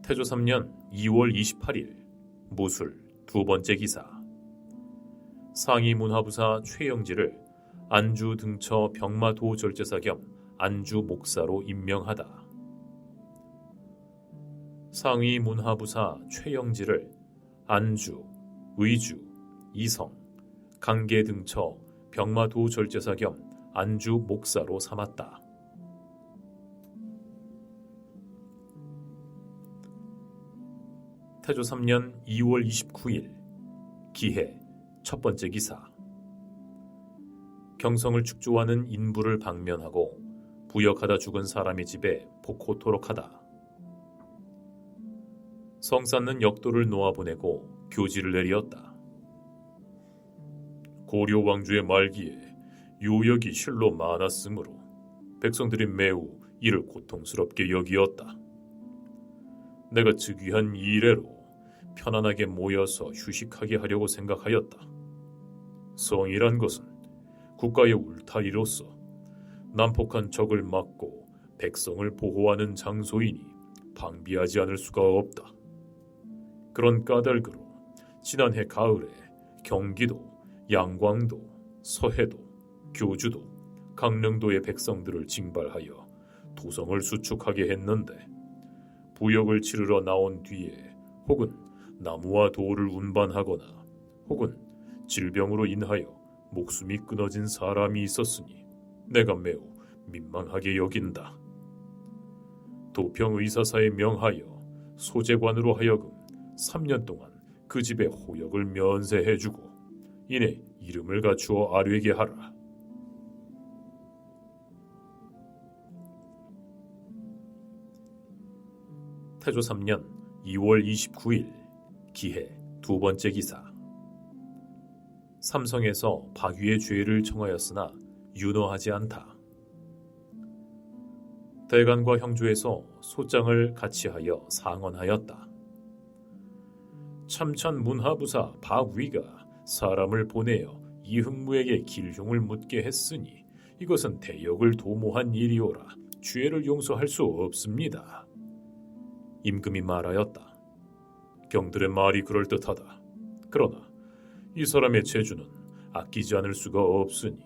태조 3년 2월 28일 무술 두 번째 기사. 상위 문화부사 최영지를 안주 등처 병마도 절제사 겸 안주 목사로 임명하다. 상위 문화부사 최영지를 안주, 의주, 이성, 강계 등처 병마도 절제사 겸 안주 목사로 삼았다. 태조 3년 2월 29일 기해 첫 번째 기사. 경성을 축조하는 인부를 방면하고 부역하다 죽은 사람의 집에 폭호토록 하다. 성 쌓는 역도를 놓아보내고 교지를 내리었다. 고려 왕조의 말기에 요역이 실로 많았으므로 백성들이 매우 이를 고통스럽게 여기었다. 내가 즉위한 이래로 편안하게 모여서 휴식하게 하려고 생각하였다. 성이란 것은 국가의 울타리로서 난폭한 적을 막고 백성을 보호하는 장소이니 방비하지 않을 수가 없다. 그런 까닭으로 지난해 가을에 경기도, 양광도, 서해도, 교주도, 강릉도의 백성들을 징발하여 도성을 수축하게 했는데 부역을 치르러 나온 뒤에 혹은 나무와 돌을 운반하거나 혹은 질병으로 인하여 목숨이 끊어진 사람이 있었으니 내가 매우 민망하게 여긴다. 도평의사사에 명하여 소재관으로 하여금 3년 동안 그 집의 호역을 면세해주고 이내 이름을 갖추어 아뢰게 하라. 태조 3년 2월 29일 기해 두 번째 기사. 삼성에서 박위의 죄를 청하였으나 윤허하지 않다. 대간과 형조에서 소장을 같이 하여 상언하였다. 참찬 문하부사 박위가 사람을 보내어 이흥무에게 길흉을 묻게 했으니 이것은 대역을 도모한 일이오라 죄를 용서할 수 없습니다. 임금이 말하였다. 경들의 말이 그럴듯하다. 그러나 이 사람의 재주는 아끼지 않을 수가 없으니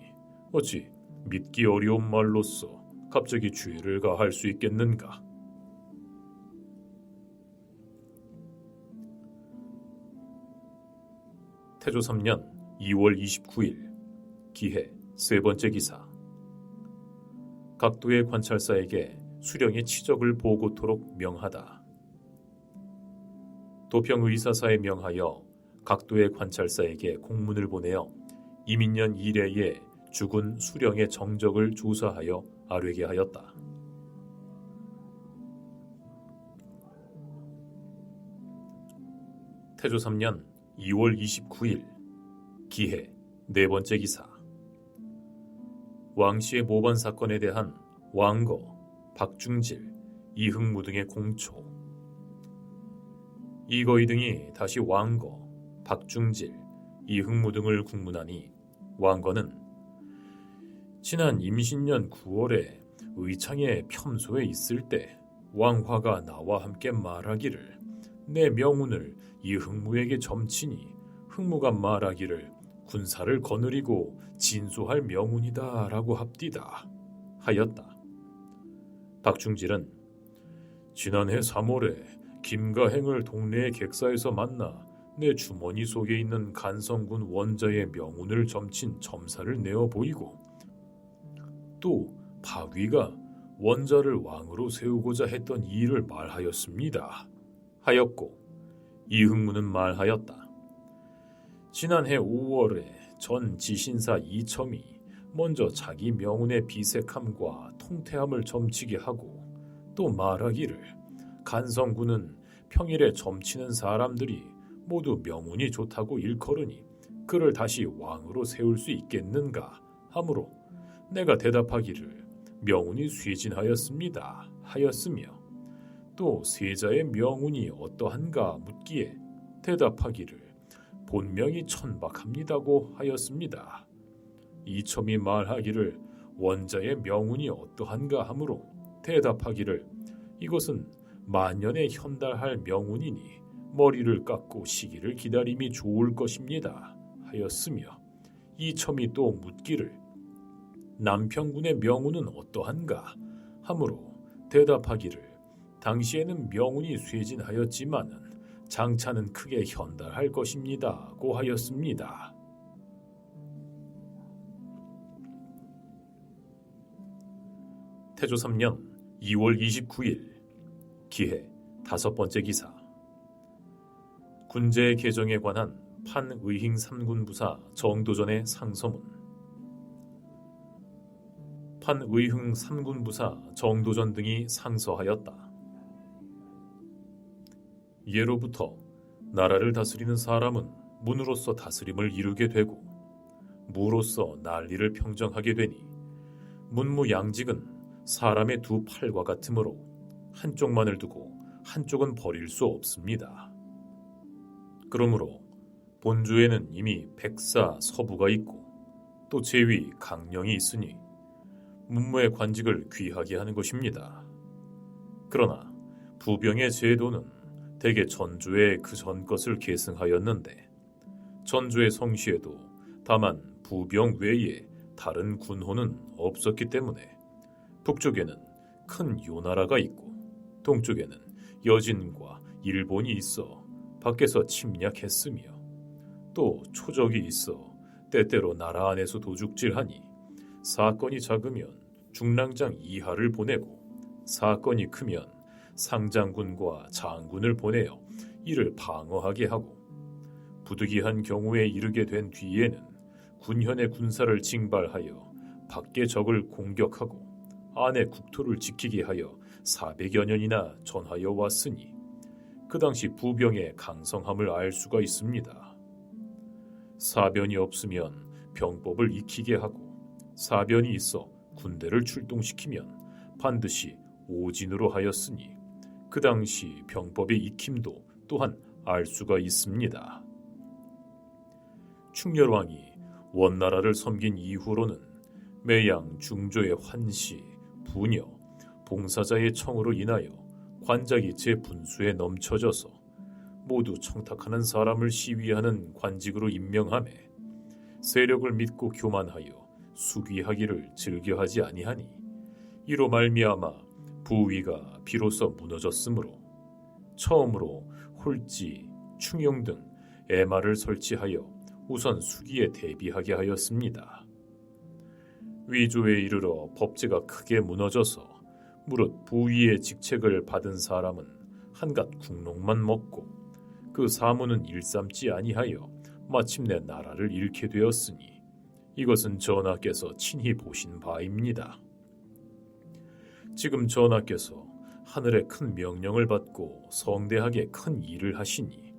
어찌 믿기 어려운 말로써 갑자기 죄를 가할 수 있겠는가? 태조 3년 2월 29일 기해 세 번째 기사. 각도의 관찰사에게 수령의 치적을 보고토록 명하다. 도평의사사에 명하여 각도의 관찰사에게 공문을 보내어 이민년 1회에 죽은 수령의 정적을 조사하여 아뢰게 하였다. 태조 3년 2월 29일 기해 네 번째 기사. 왕씨의 모반 사건에 대한 왕거, 박중질, 이흥무 등의 공초. 이거이 등이 다시 왕거, 박중질, 이흥무 등을 국문하니 왕건은 지난 임신년 9월에 의창의 평소에 있을 때 왕화가 나와 함께 말하기를 내 명운을 이흥무에게 점치니 흥무가 말하기를 군사를 거느리고 진소할 명운이다 라고 합디다 하였다. 박충질은 지난해 3월에 김가행을 동네의 객사에서 만나 내 주머니 속에 있는 간성군 원자의 명운을 점친 점사를 내어 보이고 또 박위가 원자를 왕으로 세우고자 했던 이 일을 말하였습니다 하였고 이흥무는 말하였다. 지난해 5월에 전 지신사 이첨이 먼저 자기 명운의 비색함과 통태함을 점치게 하고 또 말하기를 간성군은 평일에 점치는 사람들이 모두 명운이 좋다고 일컬으니 그를 다시 왕으로 세울 수 있겠는가 하므로 내가 대답하기를 명운이 쇠진하였습니다 하였으며 또 세자의 명운이 어떠한가 묻기에 대답하기를 본명이 천박합니다고 하였습니다. 이첨이 말하기를 원자의 명운이 어떠한가 하므로 대답하기를 이것은 만년에 현달할 명운이니 머리를 깎고 시기를 기다림이 좋을 것입니다 하였으며 이첨이 또 묻기를 남평군의 명운은 어떠한가 하므로 대답하기를 당시에는 명운이 쇠진하였지만은 장차는 크게 현달할 것입니다고 하였습니다. 태조 3년 2월 29일 기해 5번째 기사 군제 개정에 관한 판의행 3군부사 정도전의 상서문. 판의행 3군부사 정도전 등이 상서하였다. 예로부터 나라를 다스리는 사람은 문으로서 다스림을 이루게 되고 무로서 난리를 평정하게 되니 문무양직은 사람의 두 팔과 같으므로 한쪽만을 두고 한쪽은 버릴 수 없습니다. 그러므로 본주에는 이미 백사 서부가 있고 또 제위 강령이 있으니 문무의 관직을 귀하게 하는 것입니다. 그러나 부병의 제도는 대개 전주에 그 전 것을 계승하였는데 전주의 성시에도 다만 부병 외에 다른 군호는 없었기 때문에 북쪽에는 큰 요나라가 있고 동쪽에는 여진과 일본이 있어 밖에서 침략했으며 또 초적이 있어 때때로 나라 안에서 도둑질하니 사건이 작으면 중랑장 이하를 보내고 사건이 크면 상장군과 장군을 보내어 이를 방어하게 하고 부득이한 경우에 이르게 된 뒤에는 군현의 군사를 징발하여 밖의 적을 공격하고 안의 국토를 지키게 하여 400여 년이나 전하여 왔으니 그 당시 부병의 강성함을 알 수가 있습니다. 사변이 없으면 병법을 익히게 하고 사변이 있어 군대를 출동시키면 반드시 오진으로 하였으니 그 당시 병법의 익힘도 또한 알 수가 있습니다. 충렬왕이 원나라를 섬긴 이후로는 매양 중조의 환시, 부녀, 봉사자의 청으로 인하여 관작이 제 분수에 넘쳐져서 모두 청탁하는 사람을 시위하는 관직으로 임명하매 세력을 믿고 교만하여 수귀하기를 즐겨하지 아니하니 이로 말미암아 부위가 비로소 무너졌으므로 처음으로 홀지, 충용 등 애마를 설치하여 우선 수기에 대비하게 하였습니다. 위조에 이르러 법제가 크게 무너져서 무릇 부위의 직책을 받은 사람은 한갓 국록만 먹고 그 사무는 일삼지 아니하여 마침내 나라를 잃게 되었으니 이것은 전하께서 친히 보신 바입니다. 지금 전하께서 하늘의 큰 명령을 받고 성대하게 큰 일을 하시니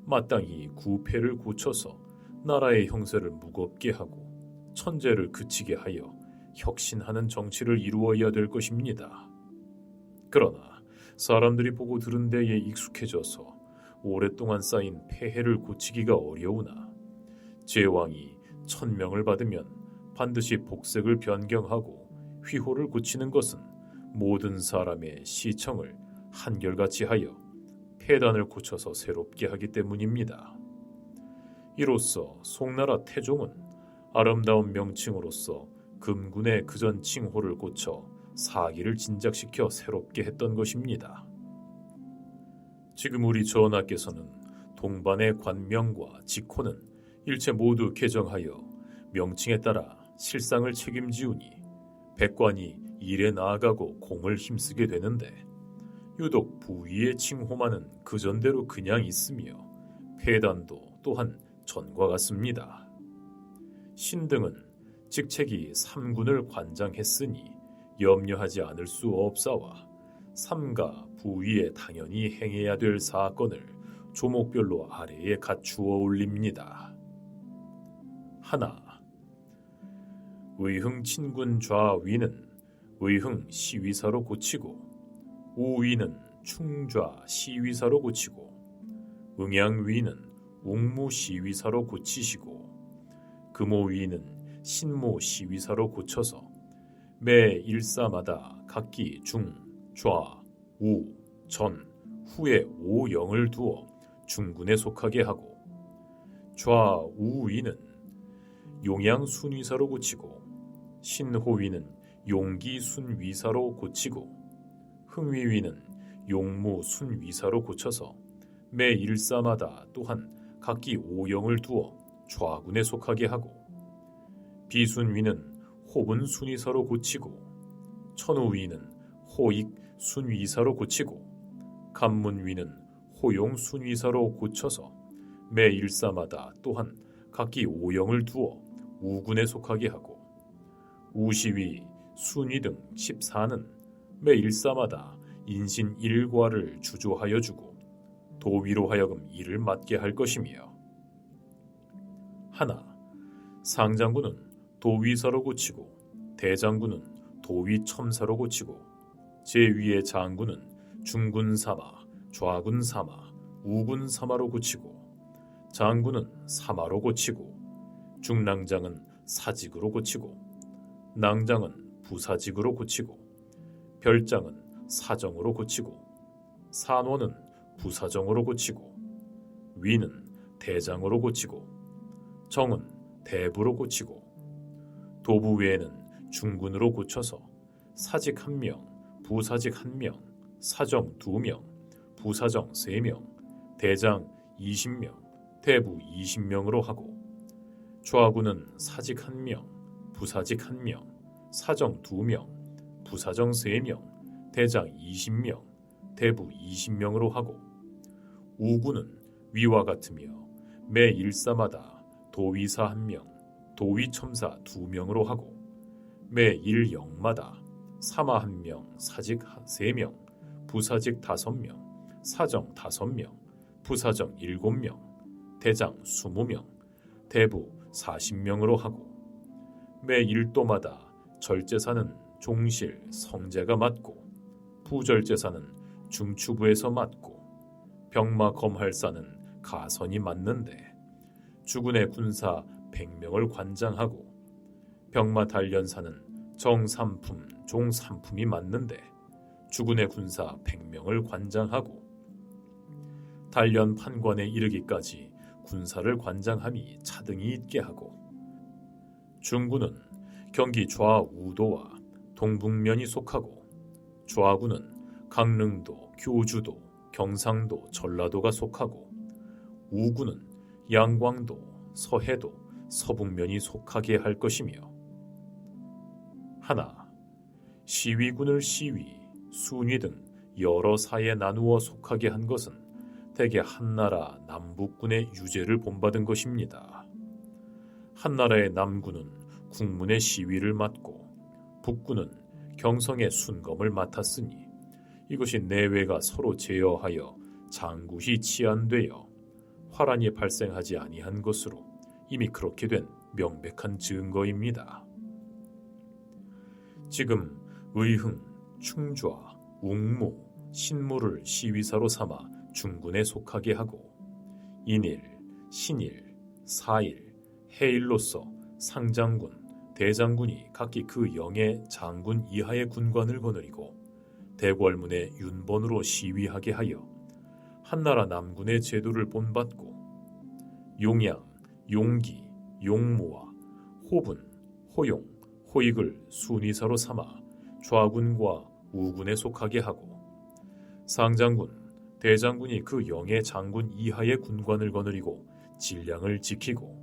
마땅히 구패를 고쳐서 나라의 형세를 무겁게 하고 천재를 그치게 하여 혁신하는 정치를 이루어야 될 것입니다. 그러나 사람들이 보고 들은 데에 익숙해져서 오랫동안 쌓인 폐해를 고치기가 어려우나 제왕이 1000명을 받으면 반드시 복색을 변경하고 휘호를 고치는 것은 모든 사람의 시청을 한결같이 하여 폐단을 고쳐서 새롭게 하기 때문입니다. 이로써 송나라 태종은 아름다운 명칭으로서 금군의 그전 칭호를 고쳐 사기를 진작시켜 새롭게 했던 것입니다. 지금 우리 전하께서는 동반의 관명과 직호는 일체 모두 개정하여 명칭에 따라 실상을 책임지우니 백관이 일에 나아가고 공을 힘쓰게 되는데 유독 부위의 칭호만은 그전대로 그냥 있으며 폐단도 또한 전과 같습니다. 신등은 직책이 삼군을 관장했으니 염려하지 않을 수 없사와 삼가 부위에 당연히 행해야 될 사건을 조목별로 아래에 갖추어 올립니다. 하나, 의흥 친군 좌위는 의흥 시위사로 고치고 우위는 충좌 시위사로 고치고 응양위는 웅무 시위사로 고치시고 금오위는 신모 시위사로 고쳐서 매 일사마다 각기 중, 좌, 우, 전, 후에 오영을 두어 중군에 속하게 하고 좌우위는 용양순위사로 고치고 신호위는 용기순위사로 고치고 흥위위는 용무순위사로 고쳐서 매 일사마다 또한 각기 오영을 두어 좌군에 속하게 하고 비순위는 호분순위사로 고치고 천우위는 호익순위사로 고치고 간문위는 호용순위사로 고쳐서 매 일사마다 또한 각기 오영을 두어 우군에 속하게 하고 우시위, 순위 등 14는 매 일사마다 인신 일과를 주조하여 주고 도위로 하여금 일을 맡게 할 것이며 하나, 상장군은 도위사로 고치고 대장군은 도위첨사로 고치고 제위의 장군은 중군사마, 좌군사마, 우군사마로 고치고 장군은 사마로 고치고 중랑장은 사직으로 고치고 낭장은 부사직으로 고치고 별장은 사정으로 고치고 산원은 부사정으로 고치고 위는 대장으로 고치고 정은 대부로 고치고 도부 외에는 중군으로 고쳐서 사직 1명, 부사직 1명, 사정 2명, 부사정 3명, 대장 20명, 대부 20명으로 하고 좌군은 사직 1명, 부사직 1명, 사정 2명, 부사정 3명, 대장 20명, 대부 20명으로 하고 우군은 위와 같으며 매 일사마다 도위사 1명, 도위첨사 2명으로 하고 매 일영마다 사마 1명, 사직 3명, 부사직 5명, 사정 5명, 부사정 7명, 대장 20명, 대부 40명으로 하고 매 일도마다 절제사는 종실, 성제가 맡고 부절제사는 중추부에서 맡고 병마 검할사는 가선이 맡는데 주군의 군사 100명을 관장하고 병마 단련사는 정삼품, 종삼품이 맡는데 주군의 군사 100명을 관장하고 단련 판관에 이르기까지 군사를 관장함이 차등이 있게 하고 중군은 경기 좌우도와 동북면이 속하고 좌군은 강릉도, 교주도, 경상도, 전라도가 속하고 우군은 양광도, 서해도, 서북면이 속하게 할 것이며 하나, 시위군을 시위, 순위 등 여러 사에 나누어 속하게 한 것은 대개 한나라 남북군의 유죄를 본받은 것입니다. 한나라의 남군은 국문의 시위를 맡고 북군은 경성의 순검을 맡았으니 이것이 내외가 서로 제어하여 장굿이 치안되어 화란이 발생하지 아니한 것으로 이미 그렇게 된 명백한 증거입니다. 지금 의흥, 충좌, 웅무, 신무를 시위사로 삼아 중군에 속하게 하고 인일, 신일, 사일, 해일로서 상장군, 대장군이 각기 그 영의 장군 이하의 군관을 거느리고 대궐문에 윤번으로 시위하게 하여 한나라 남군의 제도를 본받고 용양, 용기, 용무와 호분, 호용, 호익을 순위사로 삼아 좌군과 우군에 속하게 하고 상장군, 대장군이 그 영의 장군 이하의 군관을 거느리고 질량을 지키고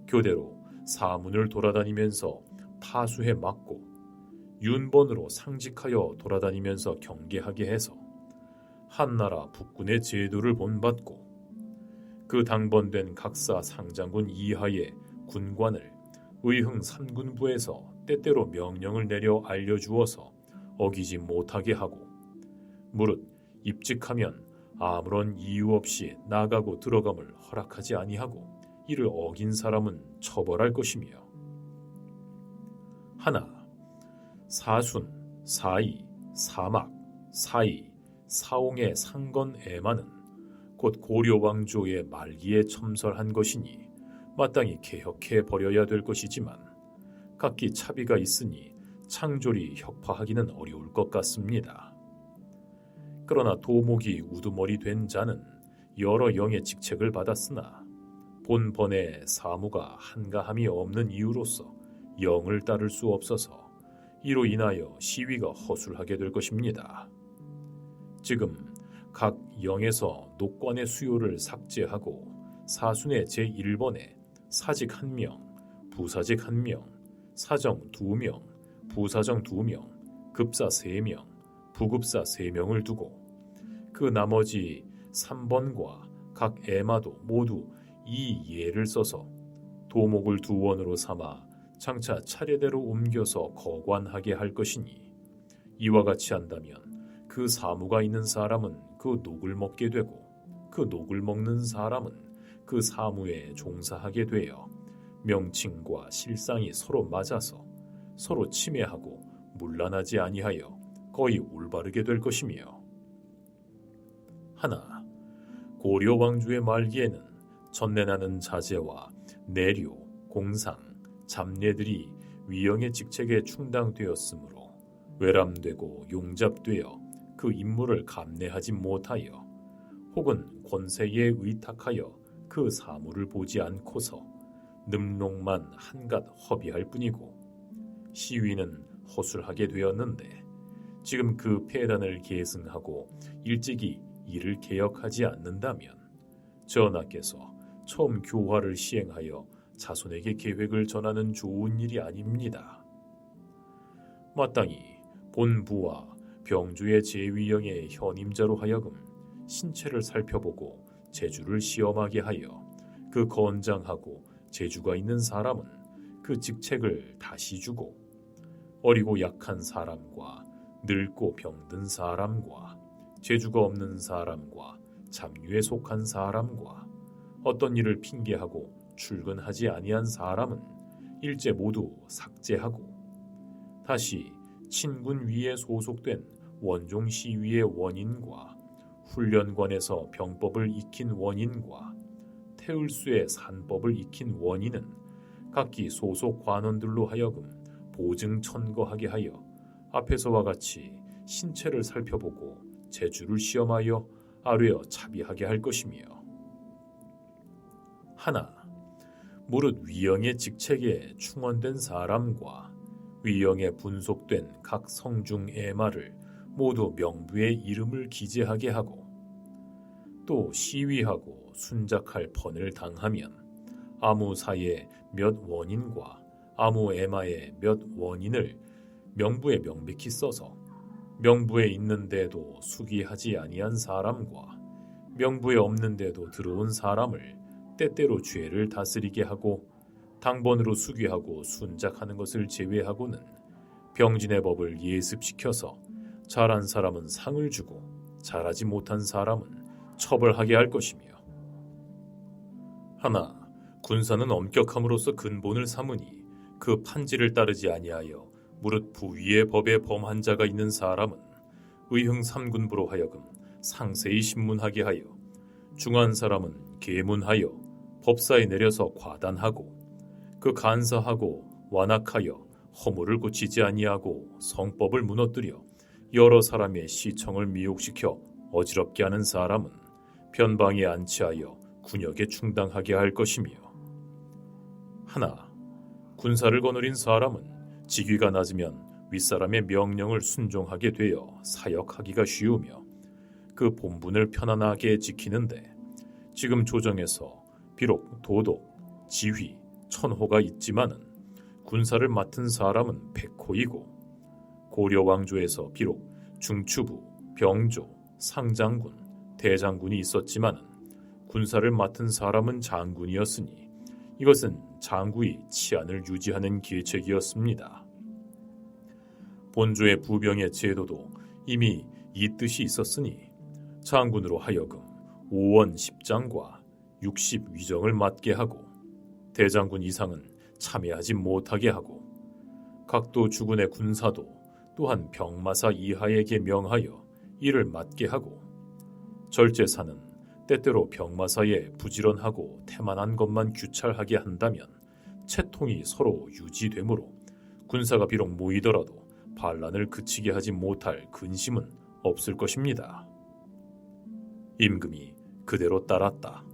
교대로 사문을 돌아다니면서 타수해 막고 윤번으로 상직하여 돌아다니면서 경계하게 해서 한나라 북군의 제도를 본받고 그 당번된 각사 상장군 이하의 군관을 의흥 삼군부에서 때때로 명령을 내려 알려주어서 어기지 못하게 하고 무릇 입직하면 아무런 이유 없이 나가고 들어감을 허락하지 아니하고 이를 어긴 사람은 처벌할 것이며 하나 사순, 사이, 사막, 사이, 사옹의 상건 애마는 곧 고려왕조의 말기에 첨설한 것이니 마땅히 개혁해 버려야 될 것이지만 각기 차비가 있으니 창졸이 혁파하기는 어려울 것 같습니다. 그러나 도목이 우두머리 된 자는 여러 영의 직책을 받았으나 본번의 사무가 한가함이 없는 이유로서 영을 따를 수 없어서 이로 인하여 시위가 허술하게 될 것입니다. 지금 각 영에서 녹관의 수요를 삭제하고 사순의 제1번에 사직 1명, 부사직 1명, 사정 2명, 부사정 2명, 급사 3명, 부급사 3명을 두고 그 나머지 3번과 각 애마도 모두 이 예를 써서 도목을 2원으로 삼아 장차 차례대로 옮겨서 거관하게 할 것이니 이와 같이 한다면 그 사무가 있는 사람은 그 녹을 먹게 되고 그 녹을 먹는 사람은 그 사무에 종사하게 되어 명칭과 실상이 서로 맞아서 서로 침해하고 문란하지 아니하여 거의 올바르게 될 것이며 하나 고려 왕조의 말기에는 전내나는 자제와 내료, 공상, 잡례들이 위영의 직책에 충당되었으므로 외람되고 용잡되어 그 임무를 감내하지 못하여 혹은 권세에 의탁하여 그 사무를 보지 않고서 늠록만 한갓 허비할 뿐이고 시위는 허술하게 되었는데 지금 그 폐단을 계승하고 일찍이 이를 개혁하지 않는다면 전하께서 처음 교화를 시행하여 자손에게 계획을 전하는 좋은 일이 아닙니다. 마땅히 본부와 병주의 제위영의 현임자로 하여금 신체를 살펴보고 재주를 시험하게 하여 그 건장하고 재주가 있는 사람은 그 직책을 다시 주고 어리고 약한 사람과 늙고 병든 사람과 재주가 없는 사람과 잡류에 속한 사람과 어떤 일을 핑계하고 출근하지 아니한 사람은 일제 모두 삭제하고 다시 친군 위에 소속된 원종 시위의 원인과 훈련관에서 병법을 익힌 원인과 태을수의 산법을 익힌 원인은 각기 소속 관원들로 하여금 보증 천거하게 하여 앞에서와 같이 신체를 살펴보고 재주를 시험하여 아뢰어 차비하게 할 것이며 하나 무릇 위영의 직책에 충원된 사람과 위영에 분속된 각 성중 애마를 모두 명부의 이름을 기재하게 하고 또 시위하고 순작할 번을 당하면 아무 사이에 몇 원인과 아무 애마의 몇 원인을 명부에 명백히 써서 명부에 있는데도 수기하지 아니한 사람과 명부에 없는데도 들어온 사람을 때때로 죄를 다스리게 하고 당번으로 수기하고 순작하는 것을 제외하고는 병진의 법을 예습시켜서 잘한 사람은 상을 주고 잘하지 못한 사람은 처벌하게 할 것이며 하나 군사는 엄격함으로써 근본을 삼으니 그 판지를 따르지 아니하여 무릇 부위의 법에 범한 자가 있는 사람은 의흥 3군부로 하여금 상세히 신문하게 하여 중한 사람은 계문하여 법사에 내려서 과단하고 그 간사하고 완악하여 허물을 고치지 아니하고 성법을 무너뜨려 여러 사람의 시청을 미혹시켜 어지럽게 하는 사람은 변방에 안치하여 군역에 충당하게 할 것이며, 하나 군사를 거느린 사람은 직위가 낮으면 윗사람의 명령을 순종하게 되어 사역하기가 쉬우며 그 본분을 편안하게 지키는데, 지금 조정에서 비록 도독, 지휘, 천호가 있지만은 군사를 맡은 사람은 백호이고, 고려 왕조에서 비록 중추부, 병조, 상장군, 대장군이 있었지만은 군사를 맡은 사람은 장군이었으니 이것은 장구의 치안을 유지하는 계책이었습니다. 본조의 부병의 제도도 이미 이 뜻이 있었으니 장군으로 하여금 5원 10장과 60 위정을 맡게 하고 대장군 이상은 참여하지 못하게 하고, 각도 주군의 군사도 또한 병마사 이하에게 명하여 이를 맡게 하고, 절제사는 때때로 병마사에 부지런하고 태만한 것만 규찰하게 한다면 채통이 서로 유지되므로 군사가 비록 모이더라도 반란을 그치게 하지 못할 근심은 없을 것입니다. 임금이 그대로 따랐다.